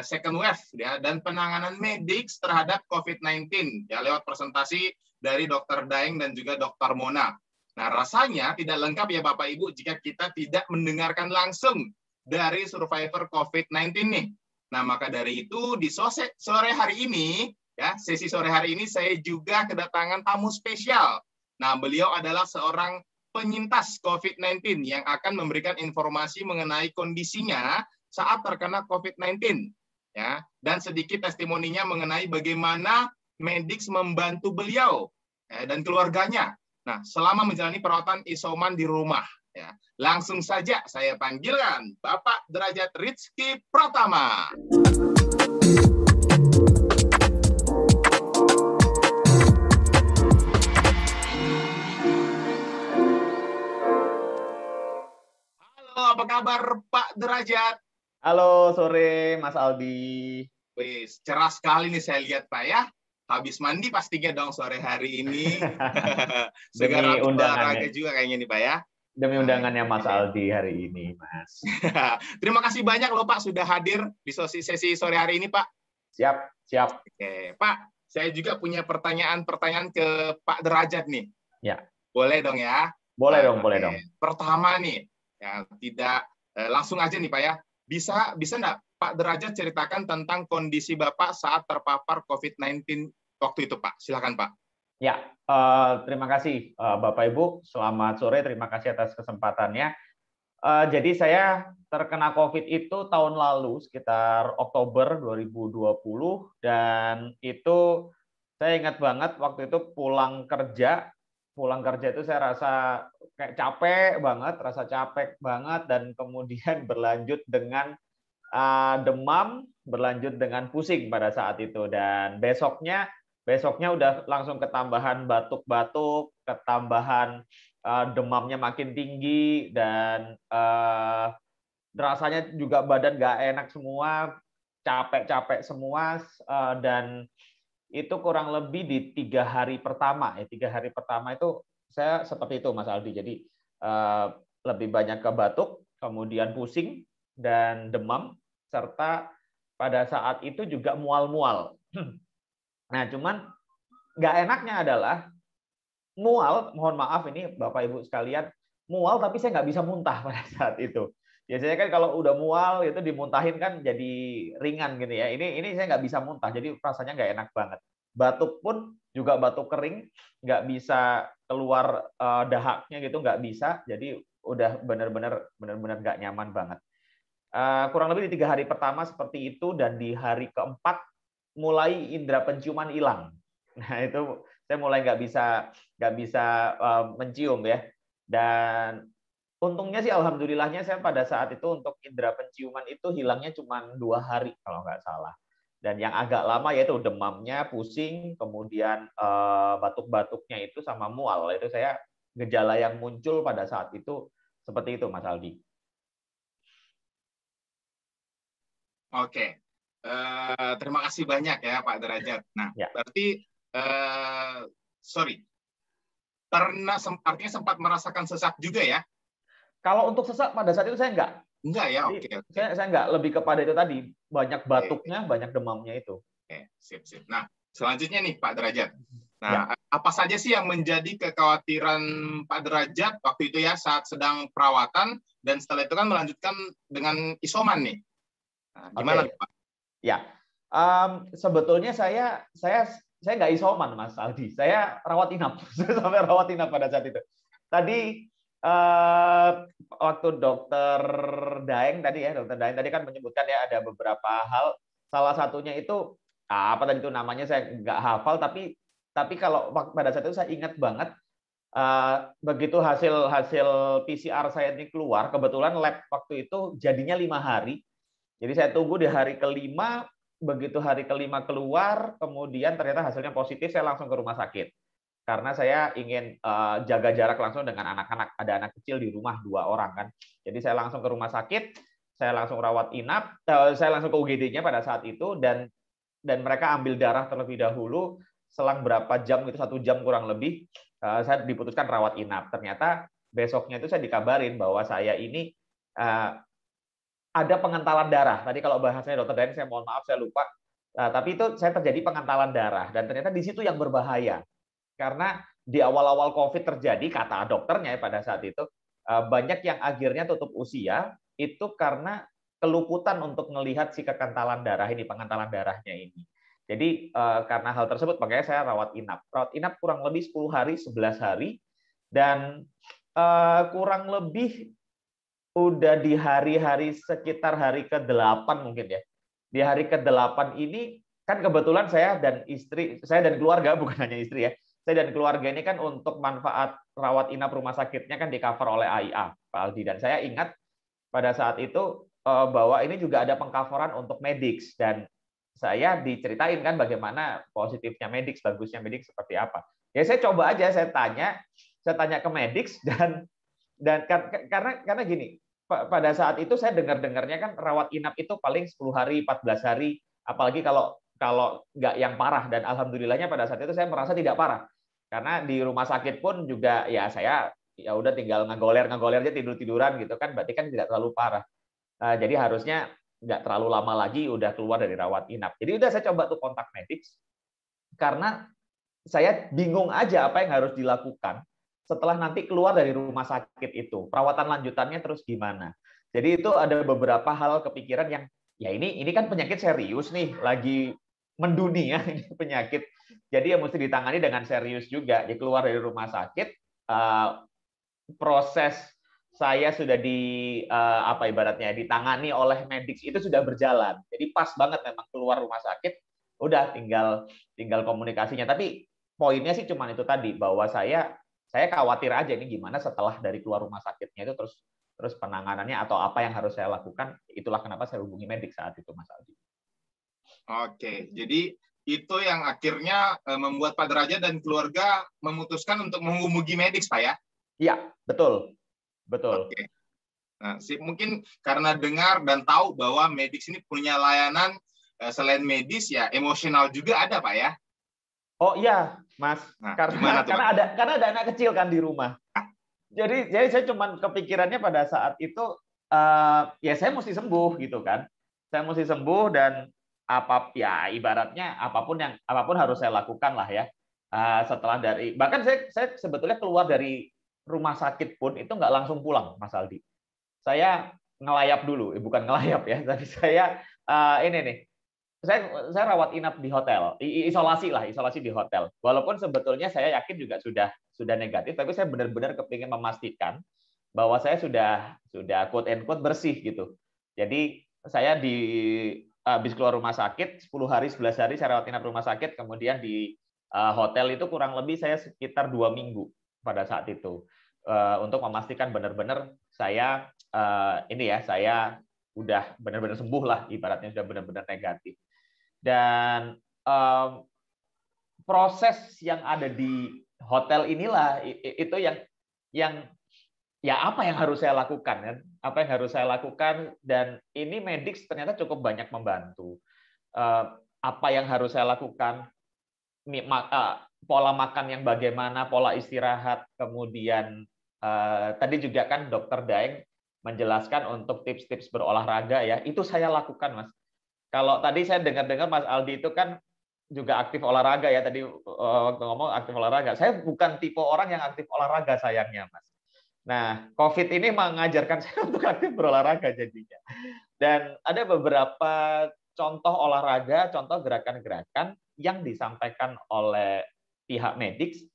second wave ya, dan penanganan medis terhadap COVID-19 ya, lewat presentasi dari Dr. Daeng dan juga Dr. Mona. Nah, rasanya tidak lengkap ya Bapak Ibu jika kita tidak mendengarkan langsung dari survivor COVID-19 nih. Nah, maka dari itu di sore hari ini ya, sesi sore hari ini saya juga kedatangan tamu spesial. Nah, beliau adalah seorang penyintas COVID-19 yang akan memberikan informasi mengenai kondisinya saat terkena COVID-19 ya, dan sedikit testimoninya mengenai bagaimana medis membantu beliau dan keluarganya. Nah, selama menjalani perawatan isoman di rumah ya. Langsung saja saya panggilkan Bapak Derajat Rizky Pratama. Halo, apa kabar Pak Derajat? Halo, sore Mas Aldi. Wis, cerah sekali nih saya lihat Pak ya. Habis mandi pastinya dong sore hari ini. Demi undangannya juga kayaknya nih Pak ya. Demi undangannya Mas Aldi hari ini, Mas. Terima kasih banyak loh Pak sudah hadir di sesi sore hari ini Pak. Siap. Oke, Pak, saya juga punya pertanyaan ke Pak Derajat nih. Ya. Boleh dong ya? Boleh dong. Pertama nih, ya tidak langsung aja nih Pak ya. Bisa nggak Pak Derajat ceritakan tentang kondisi Bapak saat terpapar COVID-19 waktu itu Pak? Silakan Pak. Ya, terima kasih Bapak Ibu. Selamat sore, terima kasih atas kesempatannya. Jadi saya terkena COVID itu tahun lalu, sekitar Oktober 2020, dan itu saya ingat banget waktu itu pulang kerja itu saya rasa kayak rasa capek banget, dan kemudian berlanjut dengan demam, berlanjut dengan pusing pada saat itu, dan besoknya udah langsung ketambahan batuk-batuk, ketambahan demamnya makin tinggi, dan rasanya juga badan nggak enak semua, capek semua, dan itu kurang lebih di 3 hari pertama. 3 hari pertama itu saya seperti itu, Mas Aldi. Jadi lebih banyak ke batuk, kemudian pusing dan demam, serta pada saat itu juga mual-mual. Nah, cuman nggak enaknya adalah mual, mohon maaf ini Bapak Ibu sekalian, mual tapi saya nggak bisa muntah pada saat itu. Biasanya kan kalau udah mual itu dimuntahin kan jadi ringan gitu ya. Ini saya nggak bisa muntah, jadi rasanya nggak enak banget. Batuk pun juga batuk kering, nggak bisa keluar dahaknya gitu, nggak bisa. Jadi udah benar-benar nggak nyaman banget. Kurang lebih di 3 hari pertama seperti itu, dan di hari keempat mulai indera penciuman hilang. Nah itu saya mulai nggak bisa mencium ya. Dan untungnya sih alhamdulillahnya saya pada saat itu untuk indera penciuman itu hilangnya cuma 2 hari kalau nggak salah. Dan yang agak lama yaitu demamnya, pusing, kemudian batuk-batuknya itu sama mual. Itu saya gejala yang muncul pada saat itu seperti itu, Mas Aldi. Oke, terima kasih banyak ya Pak Derajat. Nah, ya. Berarti artinya sempat merasakan sesak juga ya? Kalau untuk sesak pada saat itu saya enggak. Enggak ya, oke. Saya enggak, lebih kepada itu tadi, banyak batuknya, banyak demamnya itu. Oke, sip. Nah, selanjutnya nih Pak Derajat. Nah, apa saja sih yang menjadi kekhawatiran Pak Derajat waktu itu ya saat sedang perawatan, dan setelah itu kan melanjutkan dengan isoman nih? Nah, gimana Pak? Ya, sebetulnya saya saya nggak isoman, Mas Aldi. Saya rawat inap. Saya sampai rawat inap pada saat itu. Tadi waktu dokter Daeng tadi kan menyebutkan ya ada beberapa hal. Salah satunya itu apa tadi itu namanya saya nggak hafal, tapi kalau pada saat itu saya ingat banget. Begitu hasil PCR saya ini keluar, kebetulan lab waktu itu jadinya 5 hari. Jadi saya tunggu di hari kelima, begitu hari kelima keluar, kemudian ternyata hasilnya positif, saya langsung ke rumah sakit. Karena saya ingin jaga jarak langsung dengan anak-anak, ada anak kecil di rumah 2 orang kan. Jadi saya langsung ke rumah sakit, saya langsung rawat inap, saya langsung ke UGD-nya pada saat itu dan mereka ambil darah terlebih dahulu. Selang berapa jam itu 1 jam kurang lebih. Saya diputuskan rawat inap. Ternyata besoknya itu saya dikabarin bahwa saya ini ada pengentalan darah. Tadi kalau bahasanya dokter Daeng, saya mohon maaf, saya lupa. Tapi itu saya terjadi pengentalan darah. Dan ternyata di situ yang berbahaya. Karena di awal-awal COVID terjadi, kata dokternya pada saat itu, banyak yang akhirnya tutup usia, itu karena keluputan untuk melihat si kekentalan darah ini, pengentalan darahnya ini. Jadi karena hal tersebut makanya saya rawat inap. Rawat inap kurang lebih 10 hari, 11 hari dan kurang lebih udah di hari-hari sekitar hari ke-8 mungkin ya. Di hari ke-8 ini kan kebetulan saya dan keluarga, bukan hanya istri ya. Saya dan keluarga ini kan untuk manfaat rawat inap rumah sakitnya kan di-cover oleh AIA, Pak Aldi, dan saya ingat pada saat itu bahwa ini juga ada pengcoveran untuk Medix dan saya diceritain kan bagaimana positifnya Medix, bagusnya Medix seperti apa. Ya saya coba aja, saya tanya ke Medix dan karena gini, pada saat itu saya dengarnya kan rawat inap itu paling 10 hari, 14 hari, apalagi kalau nggak yang parah, dan alhamdulillahnya pada saat itu saya merasa tidak parah. Karena di rumah sakit pun juga ya saya ya udah tinggal ngagoler aja, tiduran gitu kan, berarti kan tidak terlalu parah. Jadi harusnya nggak terlalu lama lagi udah keluar dari rawat inap. Jadi udah saya coba tuh kontak Medix karena saya bingung aja apa yang harus dilakukan setelah nanti keluar dari rumah sakit itu. Perawatan lanjutannya terus gimana. Jadi itu ada beberapa hal kepikiran yang ya ini kan penyakit serius nih, lagi mendunia ini penyakit. Jadi ya mesti ditangani dengan serius juga. Jadi keluar dari rumah sakit, proses saya sudah ibaratnya ditangani oleh Medix itu sudah berjalan. Jadi pas banget memang keluar rumah sakit, udah tinggal komunikasinya. Tapi poinnya sih cuma itu tadi, bahwa saya khawatir aja ini gimana setelah dari keluar rumah sakitnya itu terus penanganannya atau apa yang harus saya lakukan. Itulah kenapa saya hubungi Medix saat itu, Mas Aldi. Oke, jadi itu yang akhirnya membuat Pak Derajat dan keluarga memutuskan untuk menghubungi Medix, Pak ya? Iya, betul. Oke. Nah, mungkin karena dengar dan tahu bahwa Medix ini punya layanan selain medis ya emosional juga ada, Pak ya? Oh iya, Mas. Nah, karena ada anak kecil kan di rumah. Jadi saya cuma kepikirannya pada saat itu ya saya mesti sembuh gitu kan. Saya mesti sembuh dan ibaratnya apapun harus saya lakukan lah ya. Setelah bahkan saya sebetulnya keluar dari rumah sakit pun itu nggak langsung pulang, Mas Aldi. Saya ngelayap dulu, bukan ngelayap ya, tapi saya saya rawat inap di hotel, isolasi di hotel. Walaupun sebetulnya saya yakin juga sudah negatif, tapi saya benar-benar kepingin memastikan bahwa saya sudah quote and quote bersih gitu. Jadi saya habis keluar rumah sakit 10 hari 11 hari saya rawat inap rumah sakit, kemudian di hotel itu kurang lebih saya sekitar 2 minggu pada saat itu untuk memastikan benar-benar saya saya udah benar-benar sembuh lah, ibaratnya sudah benar-benar negatif. Dan proses yang ada di hotel inilah itu yang apa yang harus saya lakukan kan? Apa yang harus saya lakukan, dan ini Medix ternyata cukup banyak membantu. Apa yang harus saya lakukan, pola makan yang bagaimana, pola istirahat, kemudian tadi juga kan Dokter Daeng menjelaskan untuk tips-tips berolahraga ya, itu saya lakukan, Mas. Kalau tadi saya dengar Mas Aldi itu kan juga aktif olahraga ya, tadi waktu ngomong aktif olahraga. Saya bukan tipe orang yang aktif olahraga sayangnya, Mas. Nah, COVID ini mengajarkan saya untuk aktif berolahraga jadinya. Dan ada beberapa contoh olahraga, contoh gerakan-gerakan yang disampaikan oleh pihak medis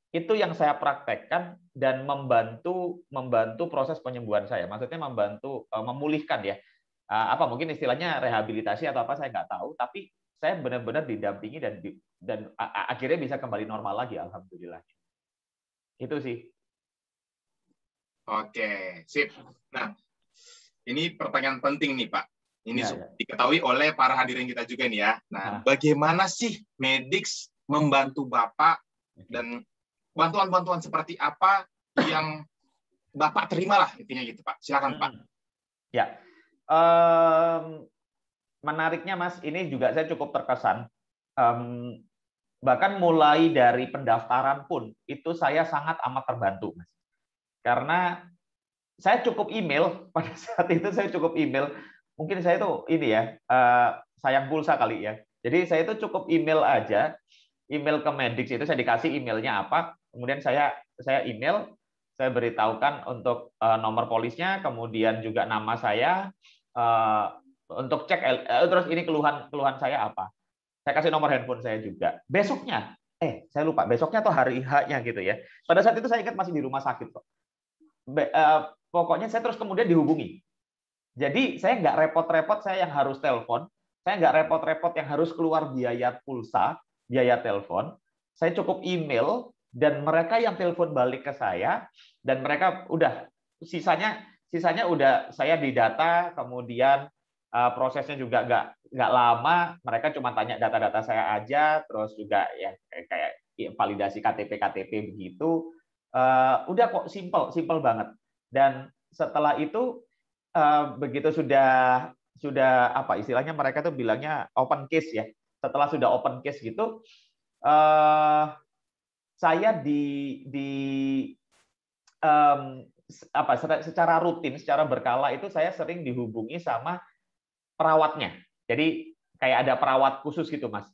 itu yang saya praktekkan dan membantu proses penyembuhan saya. Maksudnya membantu memulihkan ya. Apa mungkin istilahnya rehabilitasi atau apa saya nggak tahu, tapi saya benar-benar didampingi dan akhirnya bisa kembali normal lagi, alhamdulillah. Itu sih. Oke, sip. Nah, ini pertanyaan penting nih, Pak. Ini Ya. diketahui oleh para hadirin kita juga nih ya. Nah, bagaimana sih Medix membantu Bapak dan bantuan-bantuan seperti apa yang Bapak terima lah intinya gitu, Pak. Silakan, Pak. Ya. Menariknya, Mas, ini juga saya cukup terkesan. Bahkan mulai dari pendaftaran pun itu saya sangat amat terbantu, Mas. Karena saya cukup email pada saat itu, saya cukup email. Mungkin saya itu ini ya, sayang pulsa kali ya. Jadi saya itu cukup email aja, email ke Medix itu saya dikasih emailnya apa, kemudian saya email, saya beritahukan untuk nomor polisnya, kemudian juga nama saya, untuk cek terus ini keluhan saya apa. Saya kasih nomor handphone saya juga. Besoknya, saya lupa besoknya atau hari H-nya gitu ya. Pada saat itu saya ingat masih di rumah sakit kok. Pokoknya saya terus kemudian dihubungi. Jadi saya nggak repot-repot saya yang harus telepon, saya nggak repot-repot yang harus keluar biaya pulsa, biaya telepon. Saya cukup email dan mereka yang telepon balik ke saya dan mereka udah sisanya udah saya didata, kemudian prosesnya juga nggak lama, mereka cuma tanya data-data saya aja, terus juga ya kayak validasi KTP begitu, udah kok simple banget. Dan setelah itu begitu sudah apa istilahnya mereka tuh bilangnya open case ya, setelah sudah open case gitu, saya secara rutin, secara berkala itu saya sering dihubungi sama perawatnya. Jadi kayak ada perawat khusus gitu, Mas.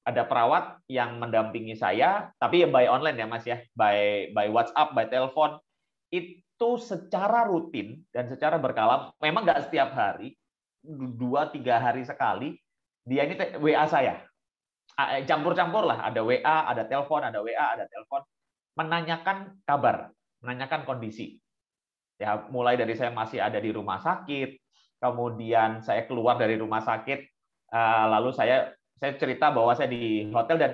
Ada perawat yang mendampingi saya, tapi ya by online ya, Mas ya, by WhatsApp, by telepon. Itu secara rutin dan secara berkala, memang nggak setiap hari, 2-3 hari sekali, dia ini WA saya. Campur-campur lah, ada WA, ada telepon, ada WA, ada telepon, menanyakan kabar, menanyakan kondisi. Ya, mulai dari saya masih ada di rumah sakit, kemudian saya keluar dari rumah sakit, lalu saya cerita bahwa saya di hotel, dan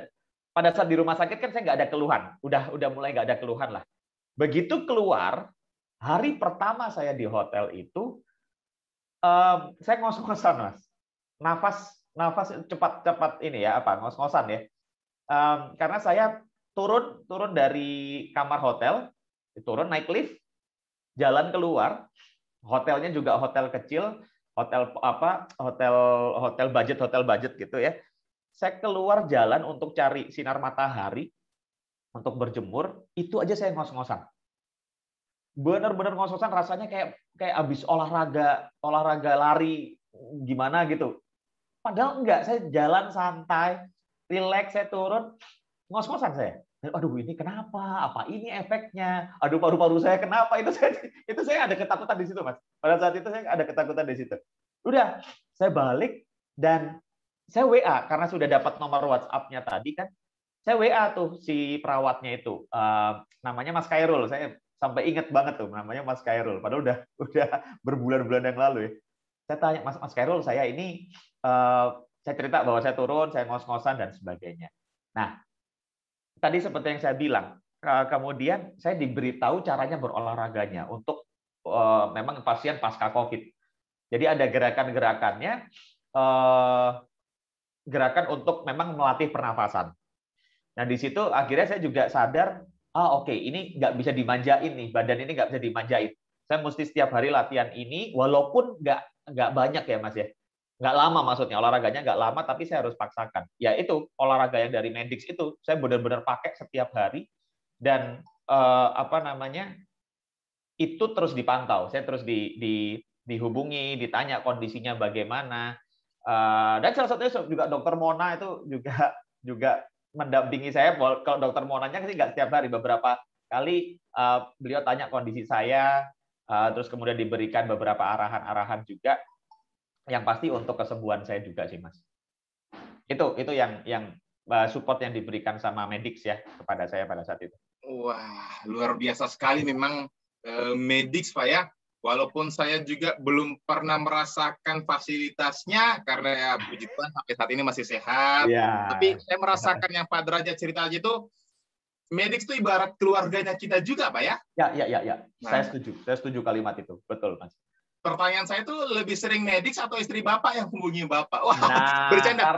pada saat di rumah sakit kan saya nggak ada keluhan, udah mulai nggak ada keluhan lah. Begitu keluar, hari pertama saya di hotel itu, saya ngos-ngosan, Mas, nafas cepat ini ya, ngos-ngosan ya, karena saya turun dari kamar hotel, naik lift, jalan keluar. Hotelnya juga hotel kecil, hotel budget gitu ya. Saya keluar jalan untuk cari sinar matahari, untuk berjemur, itu aja saya ngos-ngosan. Benar-benar ngos-ngosan, rasanya kayak habis olahraga lari gimana gitu. Padahal enggak, saya jalan santai, rileks, saya turun, ngos-ngosan saya. Aduh, ini kenapa? Apa ini efeknya? Aduh, paru-paru saya kenapa? Itu saya ada ketakutan di situ, Mas. Pada saat itu saya ada ketakutan di situ. Udah, saya balik dan saya WA karena sudah dapat nomor WhatsApp-nya tadi kan. Saya WA tuh si perawatnya itu. Namanya Mas Khairul. Saya sampai ingat banget tuh namanya Mas Khairul. Padahal udah berbulan-bulan yang lalu ya. Saya tanya, Mas Khairul, saya ini saya cerita bahwa saya turun, saya ngos-ngosan dan sebagainya. Nah, tadi seperti yang saya bilang, kemudian saya diberitahu caranya berolahraganya untuk memang pasien pasca COVID. Jadi ada gerakan-gerakannya, gerakan untuk memang melatih pernafasan. Nah di situ akhirnya saya juga sadar, oke, ini nggak bisa dimanjain nih, badan ini nggak bisa dimanjain. Saya mesti setiap hari latihan ini, walaupun nggak banyak ya, Mas ya. Nggak lama maksudnya, olahraganya nggak lama, tapi saya harus paksakan. Ya itu, olahraga yang dari Medix itu, saya benar-benar pakai setiap hari, dan itu terus dipantau. Saya terus dihubungi, ditanya kondisinya bagaimana. Dan salah satunya juga Dokter Mona itu juga mendampingi saya. Kalau Dokter Monanya sih nggak setiap hari, beberapa kali beliau tanya kondisi saya, terus kemudian diberikan beberapa arahan-arahan juga. Yang pasti untuk kesembuhan saya juga sih, Mas. Itu yang support yang diberikan sama Medix ya kepada saya pada saat itu. Wah, luar biasa sekali memang Medix, Pak ya. Walaupun saya juga belum pernah merasakan fasilitasnya karena ya puji Tuhan sampai saat ini masih sehat. Ya. Tapi saya merasakan yang Pak Derajat cerita aja itu, Medix itu ibarat keluarganya kita juga, Pak ya? Ya. Nah. Saya setuju kalimat itu, betul Mas. Pertanyaan saya itu lebih sering Medix atau istri Bapak yang hubungi Bapak? Wah, nah,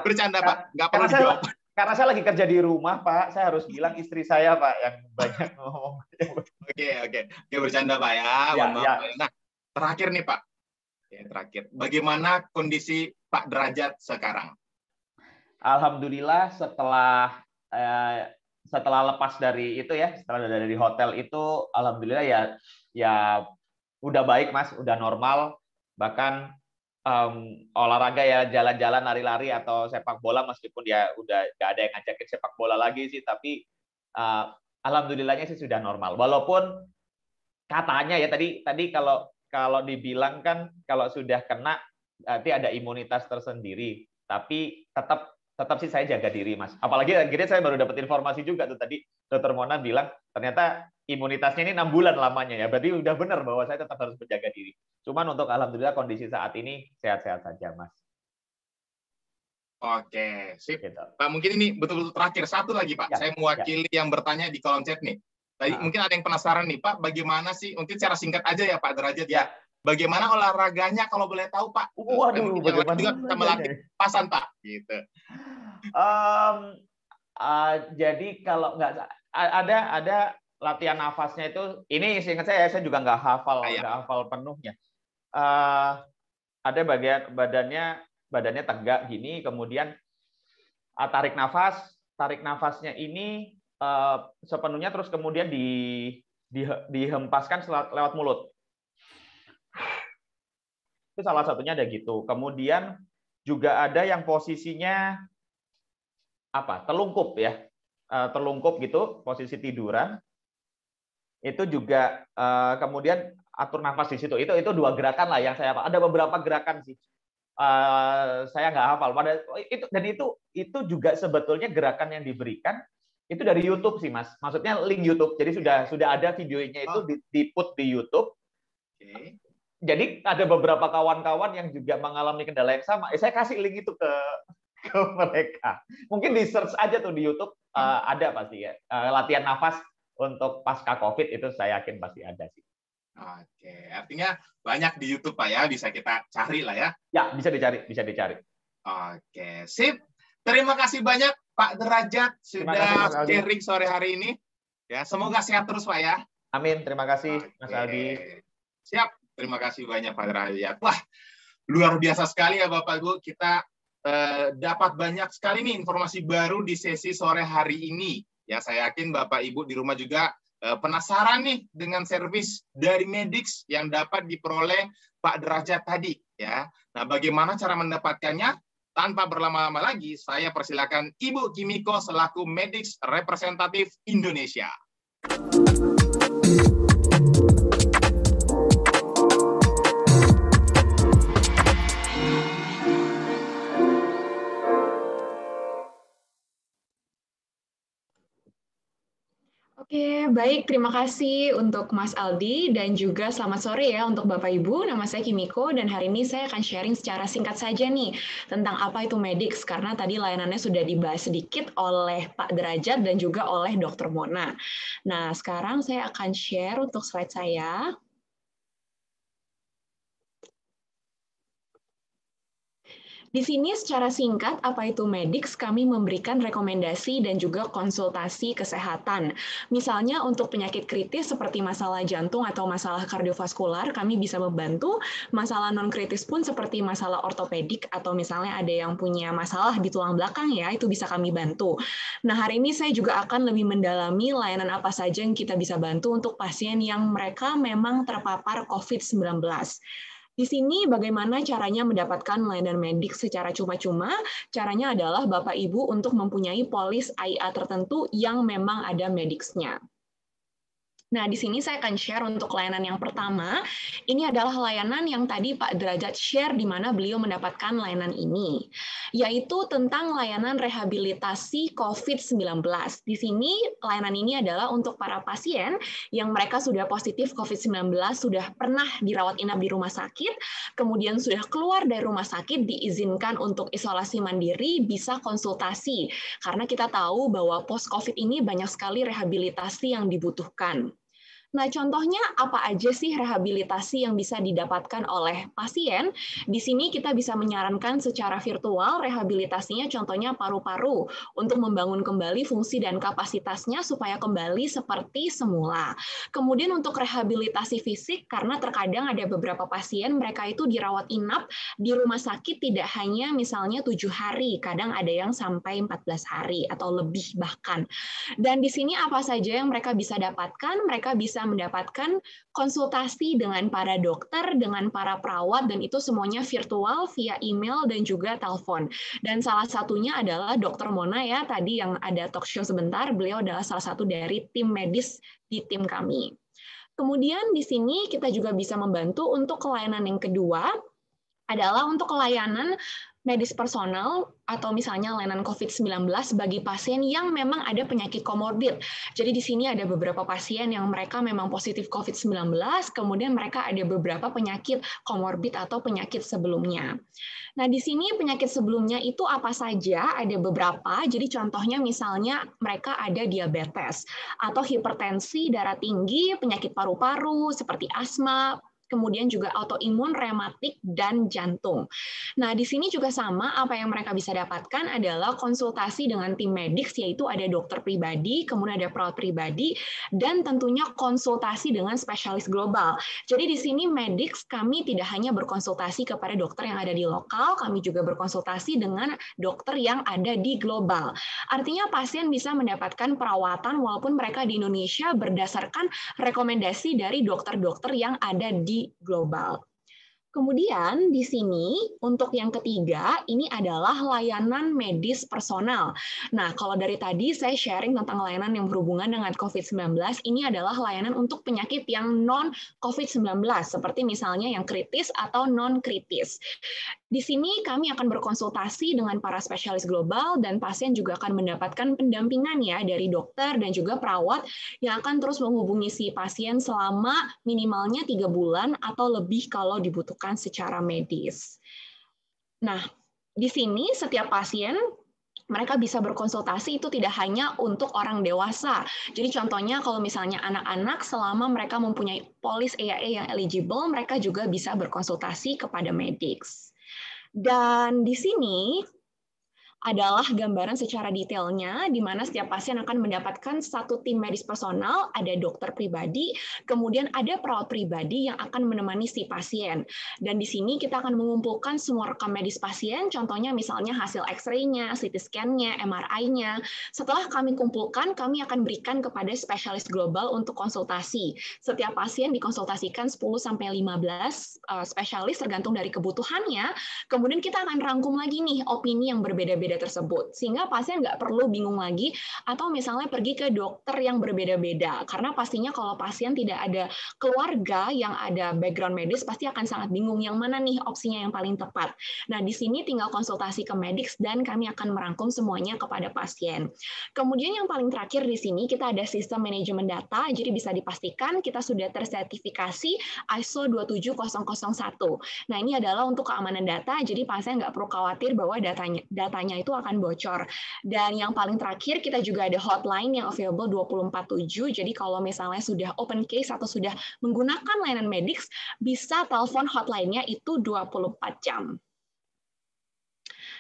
bercanda Pak, nggak perlu dijawab. Karena saya lagi kerja di rumah, Pak, saya harus bilang istri saya, Pak, yang banyak ngomong. Oke, bercanda, Pak ya. Ya. Nah, terakhir nih, Pak. Ya, terakhir. Bagaimana kondisi Pak Derajat sekarang? Alhamdulillah setelah lepas dari itu ya, setelah dari hotel itu, alhamdulillah ya udah baik, Mas, udah normal. Bahkan olahraga ya, jalan-jalan, lari-lari atau sepak bola, meskipun ya udah nggak ada yang ngajakin sepak bola lagi sih, tapi alhamdulillahnya sih sudah normal. Walaupun katanya ya tadi kalau dibilang kan kalau sudah kena nanti ada imunitas tersendiri, tapi tetap sih saya jaga diri, Mas. Apalagi akhirnya saya baru dapat informasi juga tuh tadi Dr. Mona bilang ternyata imunitasnya ini 6 bulan lamanya ya. Berarti udah benar bahwa saya tetap harus menjaga diri. Cuman untuk alhamdulillah kondisi saat ini sehat-sehat saja, Mas. Oke, sip. Gitu. Pak, mungkin ini betul-betul terakhir. Satu lagi, Pak. Saya mewakili yang bertanya di kolom chat nih. Tadi mungkin ada yang penasaran nih, Pak, bagaimana sih, mungkin secara singkat aja ya Pak Derajat ya. Bagaimana olahraganya kalau boleh tahu, Pak? Waduh, bagaimana juga kita melatih pasan, Pak. Gitu. Jadi kalau nggak ada latihan nafasnya itu, ini seingat saya juga nggak hafal penuhnya. Ada bagian badannya tegak gini, kemudian tarik nafasnya ini sepenuhnya, terus kemudian dihempaskan lewat mulut. Itu salah satunya ada gitu. Kemudian juga ada yang posisinya telungkup ya, terlungkup gitu, posisi tiduran. Itu juga kemudian atur nafas di situ. Itu 2 gerakan lah yang saya hafal. Ada beberapa gerakan sih. Saya nggak hafal. Itu juga sebetulnya gerakan yang diberikan itu dari YouTube sih, Mas. Maksudnya link YouTube. Jadi sudah ada videonya itu di-put di YouTube. Okay. Jadi ada beberapa kawan-kawan yang juga mengalami kendala yang sama. Saya kasih link itu ke mereka. Mungkin di search aja tuh di YouTube, ada pasti ya. Latihan nafas untuk pasca COVID itu saya yakin pasti ada sih. Oke, artinya banyak di YouTube, Pak ya, bisa kita cari lah ya. Ya, bisa dicari. Oke, sip. Terima kasih banyak Pak Derajat sudah sharing sore hari ini. Ya, semoga sehat terus, Pak ya. Amin, terima kasih Mas Aldi. Siap. Terima kasih banyak Pak Derajat. Wah, luar biasa sekali ya Bapak Ibu. Kita dapat banyak sekali nih informasi baru di sesi sore hari ini. Ya, saya yakin Bapak Ibu di rumah juga penasaran nih dengan servis dari Medix yang dapat diperoleh Pak Derajat tadi. Ya, nah bagaimana cara mendapatkannya? Tanpa berlama-lama lagi, saya persilakan Ibu Kimiko selaku Medix representatif Indonesia. Oke, baik. Terima kasih untuk Mas Aldi dan juga selamat sore ya untuk Bapak Ibu. Nama saya Kimiko dan hari ini saya akan sharing secara singkat saja nih tentang apa itu Medix karena tadi layanannya sudah dibahas sedikit oleh Pak Derajat dan juga oleh Dr. Mona. Nah, sekarang saya akan share untuk slide saya. Di sini secara singkat, apa itu Medix, kami memberikan rekomendasi dan juga konsultasi kesehatan. Misalnya untuk penyakit kritis seperti masalah jantung atau masalah kardiovaskular, kami bisa membantu. Masalah non-kritis pun seperti masalah ortopedik atau misalnya ada yang punya masalah di tulang belakang ya, itu bisa kami bantu. Nah, hari ini saya juga akan lebih mendalami layanan apa saja yang kita bisa bantu untuk pasien yang mereka memang terpapar COVID-19. Di sini bagaimana caranya mendapatkan layanan Medix secara cuma-cuma? Caranya adalah Bapak Ibu untuk mempunyai polis AIA tertentu yang memang ada Medix-nya. Nah, di sini saya akan share untuk layanan yang pertama. Ini adalah layanan yang tadi Pak Derajat share di mana beliau mendapatkan layanan ini, yaitu tentang layanan rehabilitasi COVID-19. Di sini layanan ini adalah untuk para pasien yang mereka sudah positif COVID-19, sudah pernah dirawat inap di rumah sakit, kemudian sudah keluar dari rumah sakit, diizinkan untuk isolasi mandiri, bisa konsultasi. Karena kita tahu bahwa post-COVID ini banyak sekali rehabilitasi yang dibutuhkan. Nah, contohnya apa aja sih rehabilitasi yang bisa didapatkan oleh pasien? Di sini kita bisa menyarankan secara virtual rehabilitasinya contohnya paru-paru untuk membangun kembali fungsi dan kapasitasnya supaya kembali seperti semula. Kemudian untuk rehabilitasi fisik, karena terkadang ada beberapa pasien mereka itu dirawat inap di rumah sakit tidak hanya misalnya 7 hari, kadang ada yang sampai 14 hari atau lebih bahkan. Dan di sini apa saja yang mereka bisa dapatkan? Mereka bisa mendapatkan konsultasi dengan para dokter, dengan para perawat, dan itu semuanya virtual via email dan juga telepon. Dan salah satunya adalah Dr. Mona ya, tadi yang ada talk show sebentar, beliau adalah salah satu dari tim medis di tim kami. Kemudian di sini kita juga bisa membantu untuk layanan yang kedua, adalah untuk layanan medis personal atau misalnya layanan COVID-19 bagi pasien yang memang ada penyakit komorbid. Jadi di sini ada beberapa pasien yang mereka memang positif COVID-19, kemudian mereka ada beberapa penyakit komorbid atau penyakit sebelumnya. Nah, di sini penyakit sebelumnya itu apa saja? Ada beberapa. Jadi contohnya misalnya mereka ada diabetes atau hipertensi, darah tinggi, penyakit paru-paru seperti asma, kemudian juga autoimun, rematik, dan jantung. Nah, di sini juga sama, apa yang mereka bisa dapatkan adalah konsultasi dengan tim medis, yaitu ada dokter pribadi, kemudian ada perawat pribadi, dan tentunya konsultasi dengan spesialis global. Jadi di sini medis kami tidak hanya berkonsultasi kepada dokter yang ada di lokal, kami juga berkonsultasi dengan dokter yang ada di global. Artinya pasien bisa mendapatkan perawatan walaupun mereka di Indonesia berdasarkan rekomendasi dari dokter-dokter yang ada di global. Kemudian di sini untuk yang ketiga ini adalah layanan medis personal. Nah, kalau dari tadi saya sharing tentang layanan yang berhubungan dengan COVID-19, ini adalah layanan untuk penyakit yang non-COVID-19 seperti misalnya yang kritis atau non-kritis. Di sini kami akan berkonsultasi dengan para spesialis global dan pasien juga akan mendapatkan pendampingan ya dari dokter dan juga perawat yang akan terus menghubungi si pasien selama minimalnya 3 bulan atau lebih kalau dibutuhkan secara medis. Nah, di sini setiap pasien mereka bisa berkonsultasi itu tidak hanya untuk orang dewasa. Jadi contohnya kalau misalnya anak-anak selama mereka mempunyai polis EAE yang eligible, mereka juga bisa berkonsultasi kepada medis. Dan di sini adalah gambaran secara detailnya, di mana setiap pasien akan mendapatkan satu tim medis personal, ada dokter pribadi, kemudian ada perawat pribadi yang akan menemani si pasien. Dan di sini kita akan mengumpulkan semua rekam medis pasien, contohnya misalnya hasil X-ray-nya, CT scan-nya, MRI-nya. Setelah kami kumpulkan, kami akan berikan kepada spesialis global untuk konsultasi. Setiap pasien dikonsultasikan 10-15 spesialis tergantung dari kebutuhannya. Kemudian kita akan rangkum lagi nih opini yang berbeda-beda tersebut, sehingga pasien nggak perlu bingung lagi atau misalnya pergi ke dokter yang berbeda-beda, karena pastinya kalau pasien tidak ada keluarga yang ada background medis pasti akan sangat bingung yang mana nih opsinya yang paling tepat. Nah, di sini tinggal konsultasi ke medis dan kami akan merangkum semuanya kepada pasien. Kemudian yang paling terakhir di sini kita ada sistem manajemen data, jadi bisa dipastikan kita sudah tersertifikasi ISO 27001. Nah, ini adalah untuk keamanan data, jadi pasien nggak perlu khawatir bahwa datanya itu akan bocor. Dan yang paling terakhir, kita juga ada hotline yang available 24/7. Jadi kalau misalnya sudah open case atau sudah menggunakan layanan medis, bisa telepon hotline-nya itu 24 jam.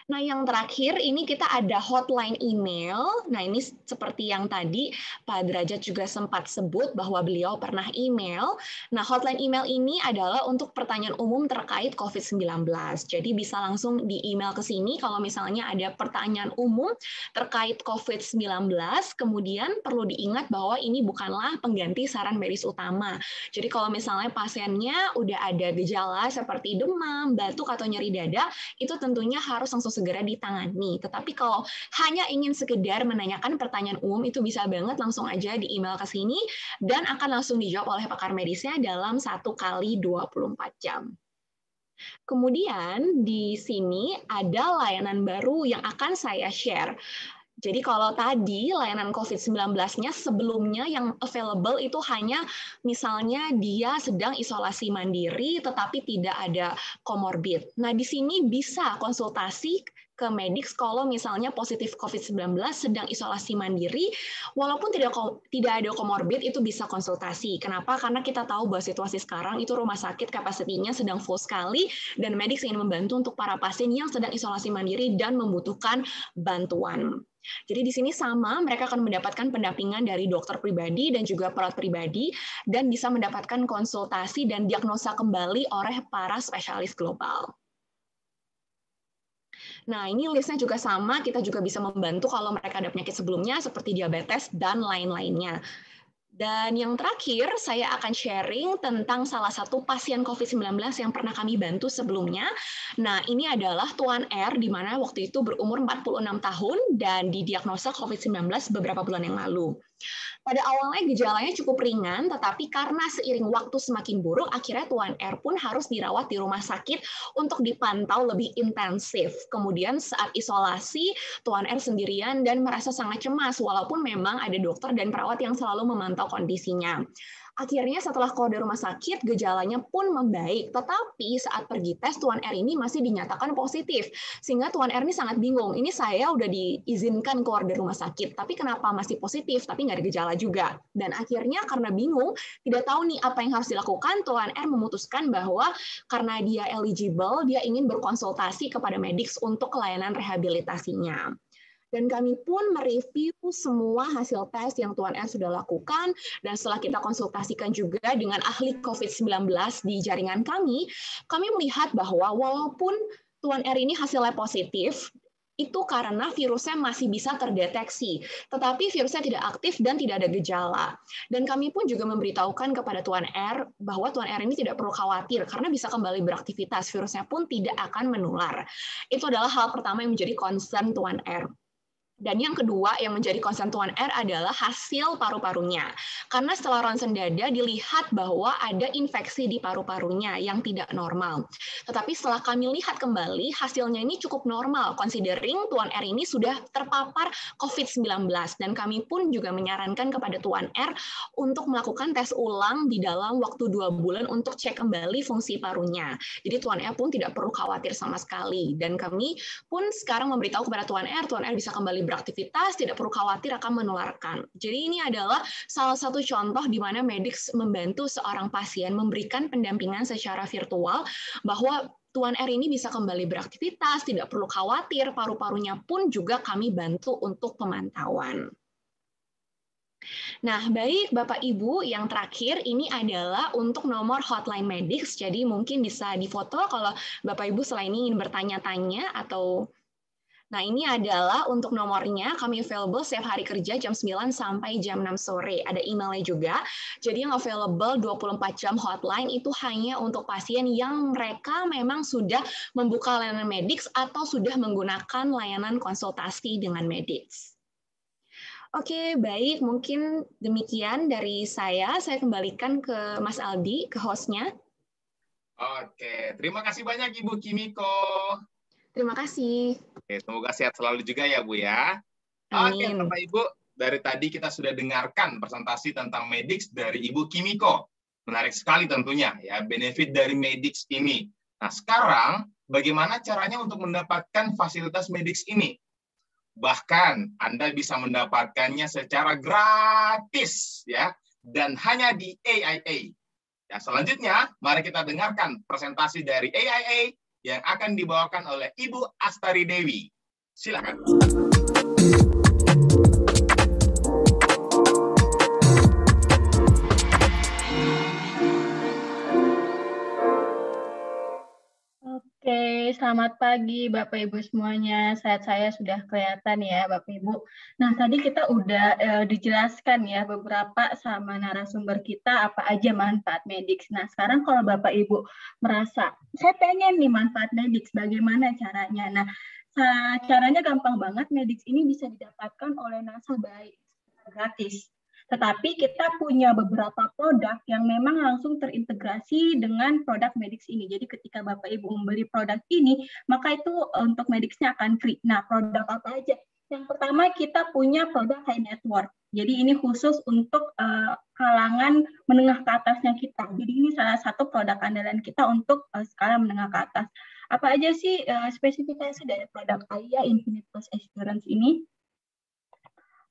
Nah, yang terakhir ini kita ada hotline email. Nah, ini seperti yang tadi Pak Derajat juga sempat sebut bahwa beliau pernah email. Nah, hotline email ini adalah untuk pertanyaan umum terkait COVID-19. Jadi bisa langsung di email ke sini kalau misalnya ada pertanyaan umum terkait COVID-19. Kemudian perlu diingat bahwa ini bukanlah pengganti saran medis utama. Jadi kalau misalnya pasiennya udah ada gejala seperti demam, batuk, atau nyeri dada, itu tentunya harus langsung langsung segera ditangani. Tetapi kalau hanya ingin sekedar menanyakan pertanyaan umum, itu bisa banget langsung aja di email ke sini dan akan langsung dijawab oleh pakar medisnya dalam 1 kali 24 jam. Kemudian di sini ada layanan baru yang akan saya share. Jadi kalau tadi layanan COVID-19-nya sebelumnya yang available itu hanya misalnya dia sedang isolasi mandiri tetapi tidak ada komorbid. Nah, di sini bisa konsultasi ke Medix kalau misalnya positif COVID-19 sedang isolasi mandiri, walaupun tidak ada komorbid itu bisa konsultasi. Kenapa? Karena kita tahu bahwa situasi sekarang itu rumah sakit kapasitinya sedang full sekali dan Medix ingin membantu untuk para pasien yang sedang isolasi mandiri dan membutuhkan bantuan. Jadi di sini sama, mereka akan mendapatkan pendampingan dari dokter pribadi dan juga perawat pribadi dan bisa mendapatkan konsultasi dan diagnosa kembali oleh para spesialis global. Nah, ini listnya juga sama, kita juga bisa membantu kalau mereka ada penyakit sebelumnya seperti diabetes dan lain-lainnya. Dan yang terakhir, saya akan sharing tentang salah satu pasien COVID-19 yang pernah kami bantu sebelumnya. Nah, ini adalah Tuan R, di mana waktu itu berumur 46 tahun dan didiagnosa COVID-19 beberapa bulan yang lalu. Pada awalnya gejalanya cukup ringan, tetapi karena seiring waktu semakin buruk, akhirnya Tuan R pun harus dirawat di rumah sakit untuk dipantau lebih intensif. Kemudian saat isolasi, Tuan R sendirian dan merasa sangat cemas, walaupun memang ada dokter dan perawat yang selalu memantau kondisinya. Akhirnya setelah keluar dari rumah sakit, gejalanya pun membaik. Tetapi saat pergi tes, Tuan R ini masih dinyatakan positif. Sehingga Tuan R ini sangat bingung. Ini saya udah diizinkan keluar dari rumah sakit, tapi kenapa masih positif, tapi nggak ada gejala juga. Dan akhirnya karena bingung, tidak tahu nih apa yang harus dilakukan, Tuan R memutuskan bahwa karena dia eligible, dia ingin berkonsultasi kepada Medix untuk layanan rehabilitasinya. Dan kami pun mereview semua hasil tes yang Tuan R sudah lakukan, dan setelah kita konsultasikan juga dengan ahli COVID-19 di jaringan kami melihat bahwa walaupun Tuan R ini hasilnya positif, itu karena virusnya masih bisa terdeteksi, tetapi virusnya tidak aktif dan tidak ada gejala. Dan kami pun juga memberitahukan kepada Tuan R bahwa Tuan R ini tidak perlu khawatir, karena bisa kembali beraktivitas, virusnya pun tidak akan menular. Itu adalah hal pertama yang menjadi concern Tuan R. Dan yang kedua yang menjadi concern Tuan R adalah hasil paru-parunya. Karena setelah ronsen dada dilihat bahwa ada infeksi di paru-parunya yang tidak normal. Tetapi setelah kami lihat kembali, hasilnya ini cukup normal, considering Tuan R ini sudah terpapar COVID-19. Dan kami pun juga menyarankan kepada Tuan R untuk melakukan tes ulang di dalam waktu 2 bulan untuk cek kembali fungsi parunya. Jadi Tuan R pun tidak perlu khawatir sama sekali. Dan kami pun sekarang memberitahu kepada Tuan R bisa kembali beraktivitas, tidak perlu khawatir akan menularkan. Jadi ini adalah salah satu contoh di mana Medix membantu seorang pasien memberikan pendampingan secara virtual bahwa Tuan R ini bisa kembali beraktivitas, tidak perlu khawatir, paru-parunya pun juga kami bantu untuk pemantauan. Nah, baik Bapak Ibu, yang terakhir ini adalah untuk nomor hotline Medix, jadi mungkin bisa difoto kalau Bapak Ibu selain ini ingin bertanya-tanya atau... Nah, ini adalah untuk nomornya, kami available setiap hari kerja jam 9 sampai jam 6 sore. Ada emailnya juga. Jadi yang available 24 jam hotline itu hanya untuk pasien yang mereka memang sudah membuka layanan Medix atau sudah menggunakan layanan konsultasi dengan Medix. Oke, baik. Mungkin demikian dari saya. Saya kembalikan ke Mas Aldi, ke hostnya. Oke, terima kasih banyak Ibu Kimiko. Terima kasih. Oke, semoga sehat selalu juga ya Bu ya. Amin. Oke, Bapak Ibu, dari tadi kita sudah dengarkan presentasi tentang Medix dari Ibu Kimiko. Menarik sekali tentunya ya benefit dari Medix ini. Nah, sekarang bagaimana caranya untuk mendapatkan fasilitas Medix ini? Bahkan Anda bisa mendapatkannya secara gratis ya dan hanya di AIA. Ya, selanjutnya mari kita dengarkan presentasi dari AIA yang akan dibawakan oleh Ibu Astari Dewi. Silakan. Oke, selamat pagi Bapak Ibu semuanya. Sehat saya sudah kelihatan ya Bapak Ibu. Nah, tadi kita udah dijelaskan ya beberapa sama narasumber kita apa aja manfaat Medix. Nah, sekarang kalau Bapak Ibu merasa, saya pengen nih manfaat Medix, bagaimana caranya? Nah, Caranya gampang banget, Medix ini bisa didapatkan oleh nasabah gratis. Tetapi kita punya beberapa produk yang memang langsung terintegrasi dengan produk Medix ini. Jadi ketika Bapak Ibu membeli produk ini, maka itu untuk Medixnya akan free. Nah, produk apa aja? Yang pertama kita punya produk high net worth. Jadi ini khusus untuk kalangan menengah ke atasnya kita. Jadi ini salah satu produk andalan kita untuk skala menengah ke atas. Apa aja sih spesifikasi dari produk AIA Infinite Plus Assurance ini?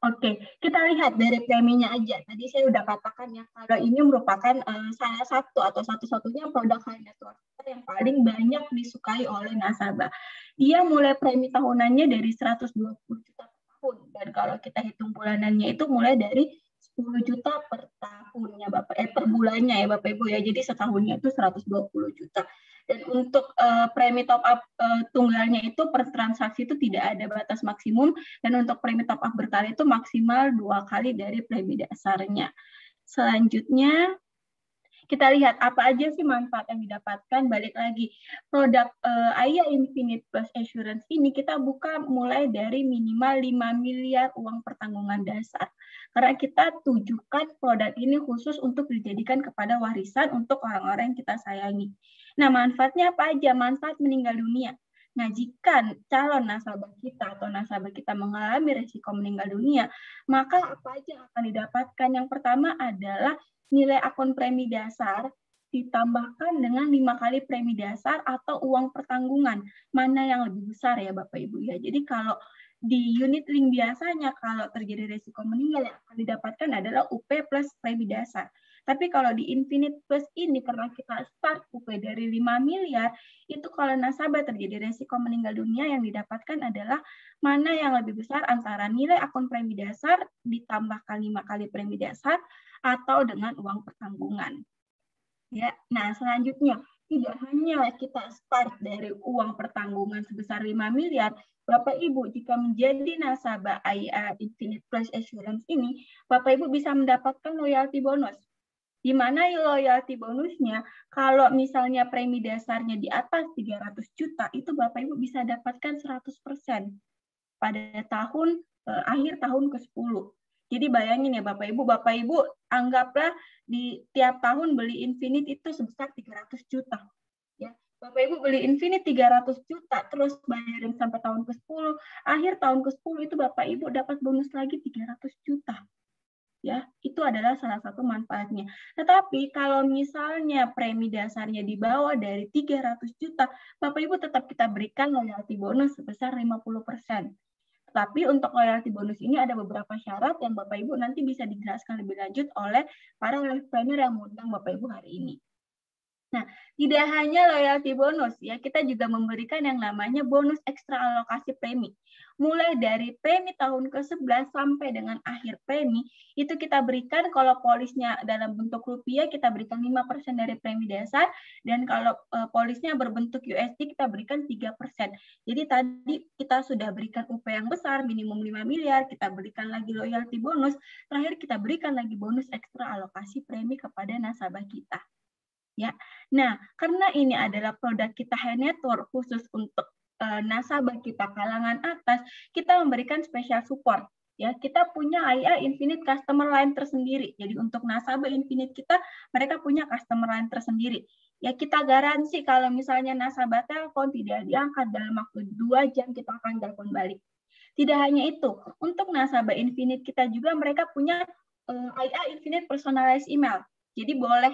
Oke, kita lihat dari preminya aja. Tadi saya udah katakan ya, kalau ini merupakan salah satu atau satu-satunya produk high net worth yang paling banyak disukai oleh nasabah. Dia mulai premi tahunannya dari 120 juta per tahun. Dan kalau kita hitung bulanannya itu mulai dari 10 juta per tahunnya per bulannya ya Bapak Ibu ya. Jadi setahunnya itu 120 juta. Dan untuk premi top up tunggalnya itu per transaksi itu tidak ada batas maksimum, dan untuk premi top up berkali itu maksimal 2 kali dari premi dasarnya. Selanjutnya kita lihat apa aja sih manfaat yang didapatkan. Balik lagi, produk AIA Infinite Plus Assurance ini kita buka mulai dari minimal 5 miliar uang pertanggungan dasar. Karena kita tujukan produk ini khusus untuk dijadikan kepada warisan untuk orang-orang yang kita sayangi. Nah, manfaatnya apa aja? Manfaat meninggal dunia. Nah, jika calon nasabah kita atau nasabah kita mengalami risiko meninggal dunia, maka apa aja yang akan didapatkan? Yang pertama adalah nilai akun premi dasar ditambahkan dengan 5 kali premi dasar atau uang pertanggungan. Mana yang lebih besar ya Bapak Ibu ya? Jadi kalau di unit link biasanya kalau terjadi risiko meninggal yang akan didapatkan adalah UP plus premi dasar. Tapi kalau di Infinite Plus ini karena kita start UP dari 5 miliar, itu kalau nasabah terjadi risiko meninggal dunia yang didapatkan adalah mana yang lebih besar antara nilai akun premi dasar ditambahkan 5 kali premi dasar atau dengan uang pertanggungan. Ya, nah selanjutnya tidak hanya kita start dari uang pertanggungan sebesar 5 miliar, Bapak Ibu jika menjadi nasabah AIA Infinite Plus Assurance ini, Bapak Ibu bisa mendapatkan loyalty bonus. Di mana loyalty bonusnya, kalau misalnya premi dasarnya di atas 300 juta, itu Bapak Ibu bisa dapatkan 100% pada akhir tahun ke-10. Jadi bayangin ya Bapak Ibu anggaplah di tiap tahun beli Infinite itu sebesar 300 juta. Ya, Bapak Ibu beli Infinite 300 juta, terus bayarin sampai tahun ke-10, akhir tahun ke-10 itu Bapak Ibu dapat bonus lagi 300 juta. Ya, itu adalah salah satu manfaatnya. Tetapi kalau misalnya premi dasarnya di bawah dari 300 juta, Bapak Ibu tetap kita berikan loyalty bonus sebesar 50%. Tapi untuk loyalty bonus ini ada beberapa syarat yang Bapak Ibu nanti bisa dijelaskan lebih lanjut oleh para live planner yang mengundang Bapak Ibu hari ini. Nah, tidak hanya loyalty bonus, ya kita juga memberikan yang namanya bonus ekstra alokasi premi. Mulai dari premi tahun ke-11 sampai dengan akhir premi, itu kita berikan kalau polisnya dalam bentuk rupiah, kita berikan 5% dari premi dasar, dan kalau polisnya berbentuk USD, kita berikan 3%. Jadi tadi kita sudah berikan UP yang besar, minimum 5 miliar, kita berikan lagi loyalty bonus, terakhir kita berikan lagi bonus ekstra alokasi premi kepada nasabah kita. Ya, nah karena ini adalah produk kita high net worth khusus untuk nasabah kita kalangan atas, kita memberikan special support. Ya, kita punya AIA Infinite Customer Line tersendiri. Jadi untuk nasabah Infinite kita, mereka punya customer line tersendiri. Ya, kita garansi kalau misalnya nasabah telepon tidak diangkat dalam waktu 2 jam, kita akan telepon balik. Tidak hanya itu, untuk nasabah Infinite kita juga mereka punya AIA Infinite Personalized Email. Jadi boleh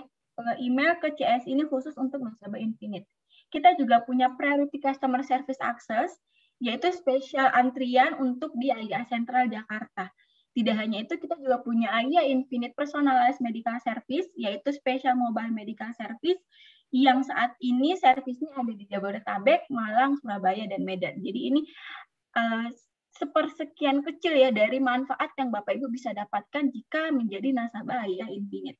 email ke CS ini khusus untuk nasabah Infinite. Kita juga punya Priority Customer Service Access, yaitu spesial antrian untuk di AIA Sentral Jakarta. Tidak hanya itu, kita juga punya AIA Infinite Personalized Medical Service, yaitu Special Mobile Medical Service, yang saat ini servisnya ada di Jabodetabek, Malang, Surabaya, dan Medan. Jadi ini sepersekian kecil ya dari manfaat yang Bapak Ibu bisa dapatkan jika menjadi nasabah AIA Infinite.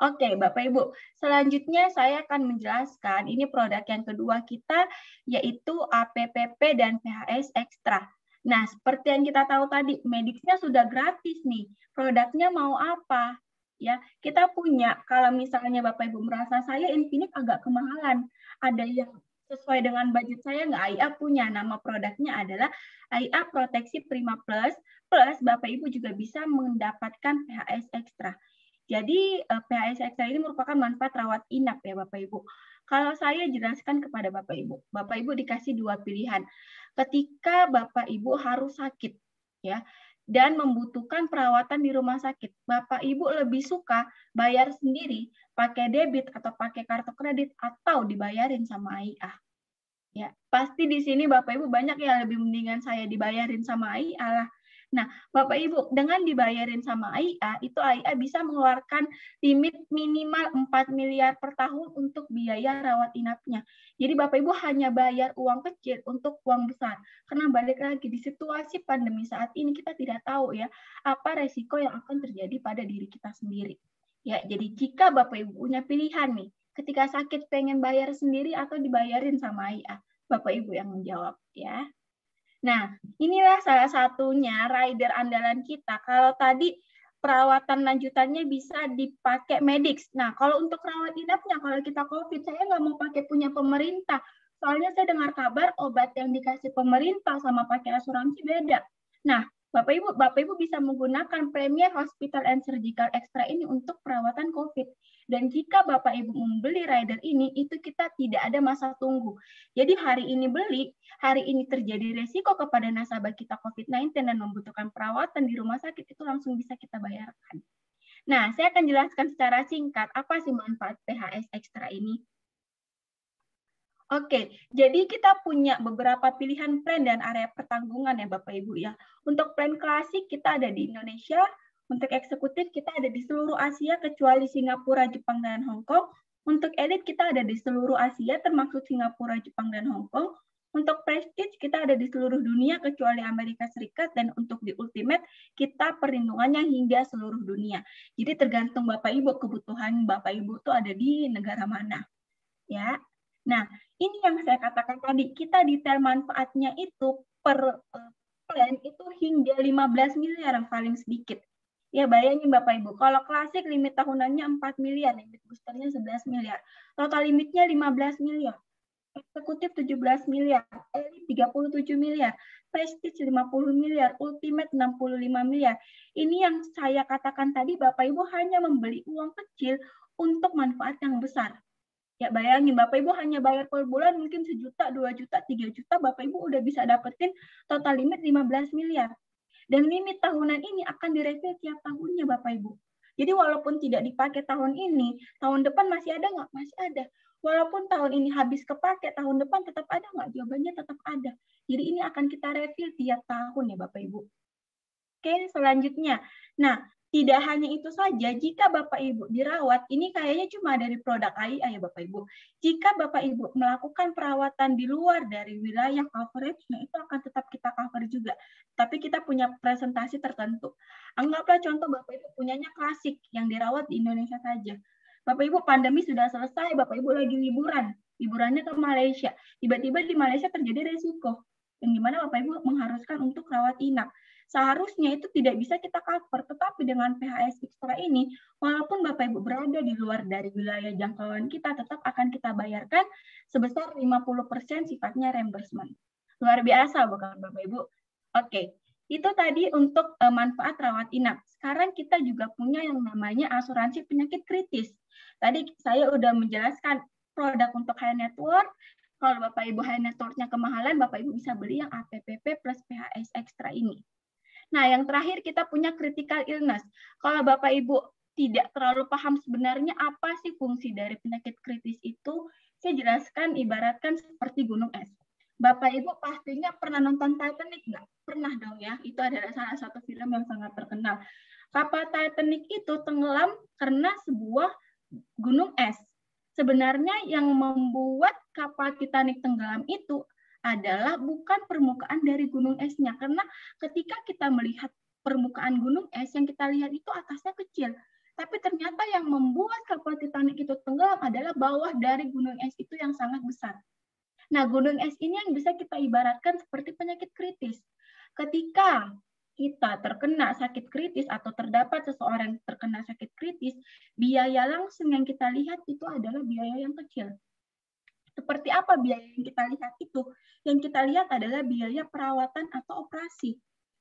Oke, Bapak Ibu. Selanjutnya saya akan menjelaskan ini produk yang kedua kita, yaitu APPP dan PHS Extra. Nah, seperti yang kita tahu tadi, Medixnya sudah gratis nih. Produknya mau apa? Ya, kita punya, kalau misalnya Bapak Ibu merasa saya Infinite agak kemahalan, ada yang sesuai dengan budget saya nggak? AIA punya, nama produknya adalah AIA Proteksi Prima Plus, plus Bapak Ibu juga bisa mendapatkan PHS Ekstra. Jadi PHS Ekstra ini merupakan manfaat rawat inap ya Bapak Ibu. Kalau saya jelaskan kepada Bapak Ibu dikasih dua pilihan. Ketika Bapak Ibu harus sakit ya dan membutuhkan perawatan di rumah sakit, Bapak Ibu lebih suka bayar sendiri pakai debit atau pakai kartu kredit atau dibayarin sama AIA? Ya, pasti di sini Bapak Ibu banyak yang lebih mendingan saya dibayarin sama AIA lah. Nah, Bapak Ibu, dengan dibayarin sama AIA, itu AIA bisa mengeluarkan limit minimal 4 miliar per tahun untuk biaya rawat inapnya. Jadi Bapak Ibu hanya bayar uang kecil untuk uang besar. Karena balik lagi, di situasi pandemi saat ini kita tidak tahu ya, apa resiko yang akan terjadi pada diri kita sendiri. Ya, jadi jika Bapak Ibu punya pilihan nih, ketika sakit pengen bayar sendiri atau dibayarin sama AIA, Bapak Ibu yang menjawab ya. Nah, inilah salah satunya rider andalan kita. Kalau tadi perawatan lanjutannya bisa dipakai Medix. Nah, kalau untuk rawat inapnya, kalau kita COVID, saya nggak mau pakai punya pemerintah. Soalnya saya dengar kabar obat yang dikasih pemerintah sama pakai asuransi beda. Nah, Bapak Ibu bisa menggunakan Premier Hospital and Surgical Extra ini untuk perawatan COVID. Dan jika Bapak Ibu membeli rider ini, itu kita tidak ada masa tunggu. Jadi hari ini beli, hari ini terjadi resiko kepada nasabah kita COVID-19 dan membutuhkan perawatan di rumah sakit, itu langsung bisa kita bayarkan. Nah, saya akan jelaskan secara singkat apa sih manfaat PHS Ekstra ini. Oke, jadi kita punya beberapa pilihan plan dan area pertanggungan ya Bapak Ibu ya. Untuk plan klasik kita ada di Indonesia, untuk eksekutif kita ada di seluruh Asia kecuali Singapura, Jepang, dan Hong Kong. Untuk elite kita ada di seluruh Asia termasuk Singapura, Jepang, dan Hong Kong. Untuk prestige kita ada di seluruh dunia kecuali Amerika Serikat, dan untuk di ultimate kita perlindungannya hingga seluruh dunia. Jadi tergantung Bapak Ibu, kebutuhan Bapak Ibu itu ada di negara mana. Ya. Nah, ini yang saya katakan tadi, kita detail manfaatnya itu per plan itu hingga 15 miliar yang paling sedikit. Ya, bayangin Bapak Ibu, kalau klasik limit tahunannya 4 miliar, limit boosternya 11 miliar. Total limitnya 15 miliar. Eksekutif 17 miliar, elite 37 miliar, prestige 50 miliar, ultimate 65 miliar. Ini yang saya katakan tadi, Bapak Ibu hanya membeli uang kecil untuk manfaat yang besar. Ya bayangin Bapak Ibu hanya bayar per bulan mungkin 1 juta, 2 juta, 3 juta, Bapak Ibu udah bisa dapetin total limit 15 miliar. Dan limit tahunan ini akan direview tiap tahunnya Bapak Ibu. Jadi walaupun tidak dipakai tahun ini, tahun depan masih ada nggak? Masih ada. Walaupun tahun ini habis kepake, tahun depan tetap ada nggak? Jawabannya tetap ada. Jadi ini akan kita review tiap tahun ya Bapak Ibu. Oke, selanjutnya. Nah, tidak hanya itu saja, jika Bapak Ibu dirawat, ini kayaknya cuma dari produk AIA ya Bapak Ibu. Jika Bapak Ibu melakukan perawatan di luar dari wilayah coverage-nya, itu akan tetap kita cover juga. Tapi kita punya presentasi tertentu. Anggaplah contoh Bapak Ibu punyanya klasik yang dirawat di Indonesia saja. Bapak Ibu pandemi sudah selesai, Bapak Ibu lagi liburan. Liburannya ke Malaysia. Tiba-tiba di Malaysia terjadi resiko. Yang dimana Bapak Ibu mengharuskan untuk rawat inap. Seharusnya itu tidak bisa kita cover, tetapi dengan PHS Ekstra ini, walaupun Bapak Ibu berada di luar dari wilayah jangkauan kita, tetap akan kita bayarkan sebesar 50% sifatnya reimbursement. Luar biasa bukan Bapak Ibu? Oke, itu tadi untuk manfaat rawat inap. Sekarang kita juga punya yang namanya asuransi penyakit kritis. Tadi saya udah menjelaskan produk untuk high net worth. Kalau Bapak Ibu high net worth-nya kemahalan, Bapak Ibu bisa beli yang APPP plus PHS Ekstra ini. Nah, yang terakhir kita punya critical illness. Kalau Bapak Ibu tidak terlalu paham sebenarnya apa sih fungsi dari penyakit kritis itu, saya jelaskan ibaratkan seperti gunung es. Bapak Ibu pastinya pernah nonton Titanic nggak? Pernah dong ya, itu adalah salah satu film yang sangat terkenal. Kapal Titanic itu tenggelam karena sebuah gunung es. Sebenarnya yang membuat kapal Titanic tenggelam itu adalah bukan permukaan dari gunung esnya, karena ketika kita melihat permukaan gunung es yang kita lihat itu atasnya kecil, tapi ternyata yang membuat kapal Titanic itu tenggelam adalah bawah dari gunung es itu yang sangat besar. Nah, gunung es ini yang bisa kita ibaratkan seperti penyakit kritis. Ketika kita terkena sakit kritis atau terdapat seseorang terkena sakit kritis, biaya langsung yang kita lihat itu adalah biaya yang kecil. Seperti apa biaya yang kita lihat itu? Yang kita lihat adalah biaya perawatan atau operasi.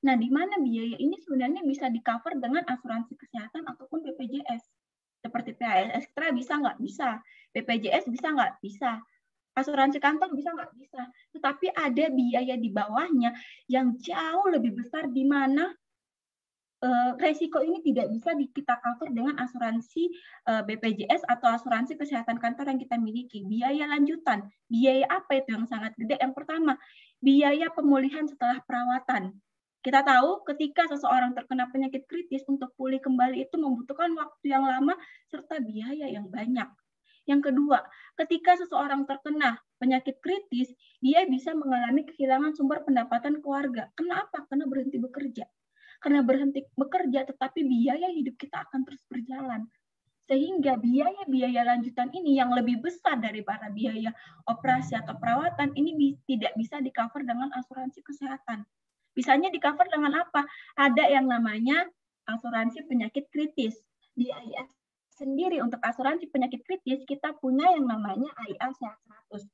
Nah, di mana biaya ini sebenarnya bisa di-cover dengan asuransi kesehatan ataupun BPJS. Seperti PHS Extra bisa nggak? Bisa. BPJS bisa nggak? Bisa. Asuransi kantor bisa nggak? Bisa. Tetapi ada biaya di bawahnya yang jauh lebih besar di mana resiko ini tidak bisa kita cover dengan asuransi BPJS atau asuransi kesehatan kantor yang kita miliki. Biaya lanjutan, biaya apa itu yang sangat gede? Yang pertama, biaya pemulihan setelah perawatan. Kita tahu ketika seseorang terkena penyakit kritis, untuk pulih kembali itu membutuhkan waktu yang lama serta biaya yang banyak. Yang kedua, ketika seseorang terkena penyakit kritis, dia bisa mengalami kehilangan sumber pendapatan keluarga. Kenapa? Karena berhenti bekerja. Karena berhenti bekerja, tetapi biaya hidup kita akan terus berjalan. Sehingga biaya-biaya lanjutan ini yang lebih besar daripada biaya operasi atau perawatan, ini tidak bisa di-cover dengan asuransi kesehatan. Bisanya di-cover dengan apa? Ada yang namanya asuransi penyakit kritis. Di AIA sendiri untuk asuransi penyakit kritis, kita punya yang namanya AIA Sehat 100.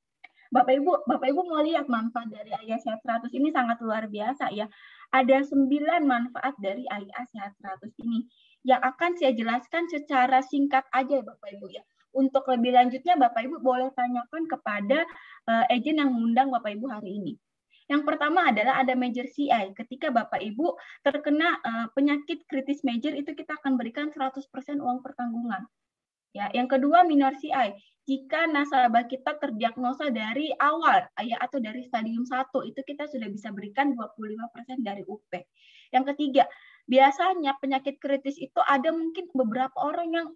Bapak Ibu mau lihat manfaat dari AIA Sehat 100 ini sangat luar biasa ya. Ada 9 manfaat dari AIA Sehat 100 ini yang akan saya jelaskan secara singkat aja ya Bapak Ibu ya. Untuk lebih lanjutnya Bapak Ibu boleh tanyakan kepada agen yang mengundang Bapak Ibu hari ini. Yang pertama adalah ada major CI. Ketika Bapak Ibu terkena penyakit kritis major, itu kita akan berikan 100% uang pertanggungan. Ya, yang kedua minor CI. Jika nasabah kita terdiagnosa dari awal ya, atau dari stadium 1, itu kita sudah bisa berikan 25% dari UP. Yang ketiga, biasanya penyakit kritis itu ada mungkin beberapa orang yang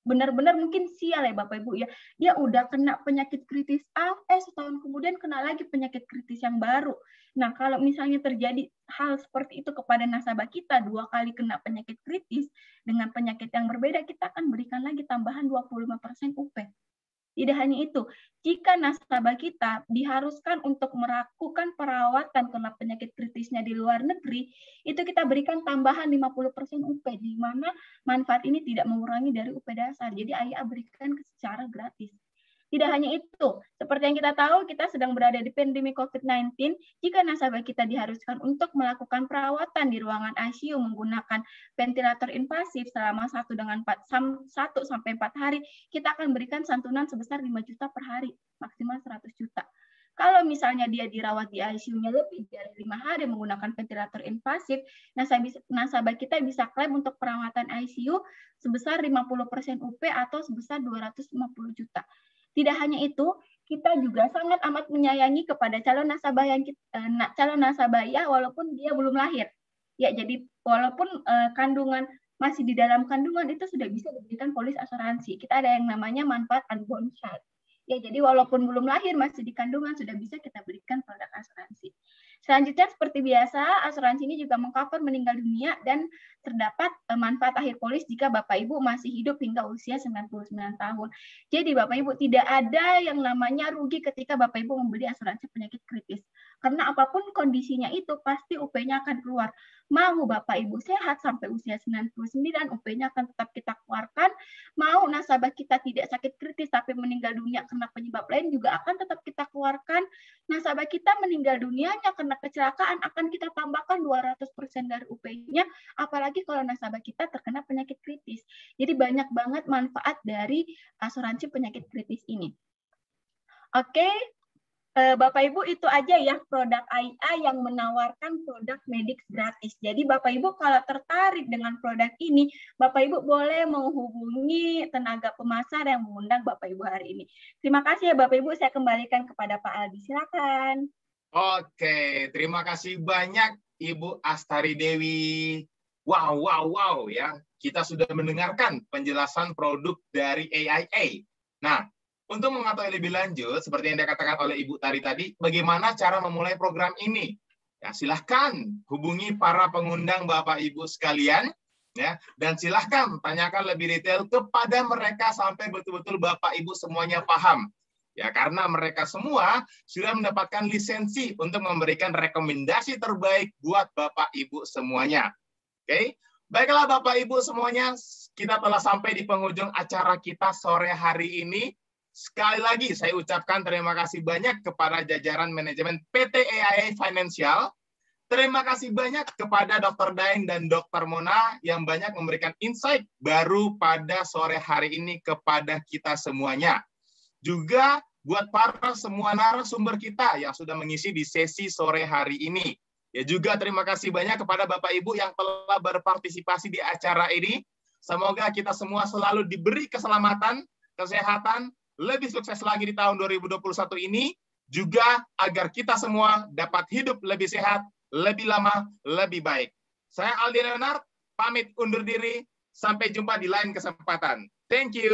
benar-benar mungkin sial ya Bapak Ibu ya. Dia udah kena penyakit kritis A, setahun kemudian kena lagi penyakit kritis yang baru. Nah, kalau misalnya terjadi hal seperti itu kepada nasabah kita, 2 kali kena penyakit kritis dengan penyakit yang berbeda, kita akan berikan lagi tambahan 25% UP. Tidak hanya itu, jika nasabah kita diharuskan untuk melakukan perawatan karena penyakit kritisnya di luar negeri, itu kita berikan tambahan 50% UP, di mana manfaat ini tidak mengurangi dari UP dasar. Jadi AIA berikan secara gratis. Tidak hanya itu, seperti yang kita tahu, kita sedang berada di pandemi COVID-19. Jika nasabah kita diharuskan untuk melakukan perawatan di ruangan ICU menggunakan ventilator invasif selama 1-4 hari, kita akan berikan santunan sebesar 5 juta per hari, maksimal 100 juta. Kalau misalnya dia dirawat di ICU-nya lebih dari 5 hari menggunakan ventilator invasif, nasabah kita bisa klaim untuk perawatan ICU sebesar 50% UP atau sebesar 250 juta. Tidak hanya itu, kita juga sangat amat menyayangi kepada calon nasabah ya, walaupun dia belum lahir. Ya, jadi walaupun kandungan masih di dalam kandungan itu sudah bisa diberikan polis asuransi. Kita ada yang namanya manfaat unborn child. Ya, jadi walaupun belum lahir masih di kandungan sudah bisa kita berikan produk asuransi. Selanjutnya seperti biasa, asuransi ini juga mengcover meninggal dunia dan terdapat manfaat akhir polis jika Bapak Ibu masih hidup hingga usia 99 tahun. Jadi Bapak Ibu tidak ada yang namanya rugi ketika Bapak Ibu membeli asuransi penyakit kritis. Karena apapun kondisinya itu pasti UP-nya akan keluar. Mau Bapak Ibu sehat sampai usia 99, UP-nya akan tetap kita keluarkan. Mau nasabah kita tidak sakit kritis tapi meninggal dunia karena penyebab lain juga akan tetap kita keluarkan. Nasabah kita meninggal dunianya karena kecelakaan akan kita tambahkan 200% dari UP-nya, apalagi kalau nasabah kita terkena penyakit kritis. Jadi banyak banget manfaat dari asuransi penyakit kritis ini. Oke, Bapak Ibu itu aja ya produk AIA yang menawarkan produk Medix gratis. Jadi Bapak Ibu kalau tertarik dengan produk ini, Bapak Ibu boleh menghubungi tenaga pemasar yang mengundang Bapak Ibu hari ini. Terima kasih ya Bapak Ibu, saya kembalikan kepada Pak Aldi, silakan. Oke, terima kasih banyak Ibu Astari Dewi. Wow ya. Kita sudah mendengarkan penjelasan produk dari AIA. Nah, untuk mengetahui lebih lanjut, seperti yang dikatakan oleh Ibu Tari tadi, bagaimana cara memulai program ini? Ya, silahkan hubungi para pengundang Bapak Ibu sekalian, ya, dan silahkan tanyakan lebih detail kepada mereka sampai betul-betul Bapak Ibu semuanya paham. Ya, karena mereka semua sudah mendapatkan lisensi untuk memberikan rekomendasi terbaik buat Bapak Ibu semuanya. Oke, baiklah Bapak Ibu semuanya, kita telah sampai di penghujung acara kita sore hari ini. Sekali lagi saya ucapkan terima kasih banyak kepada jajaran manajemen PT AIA Financial. Terima kasih banyak kepada Dr. Daeng dan Dr. Mona yang banyak memberikan insight baru pada sore hari ini kepada kita semuanya. Juga buat para semua narasumber kita yang sudah mengisi di sesi sore hari ini. Ya juga terima kasih banyak kepada Bapak Ibu yang telah berpartisipasi di acara ini. Semoga kita semua selalu diberi keselamatan, kesehatan, lebih sukses lagi di tahun 2021 ini, juga agar kita semua dapat hidup lebih sehat, lebih lama, lebih baik. Saya Aldi Leonard, pamit undur diri. Sampai jumpa di lain kesempatan. Thank you.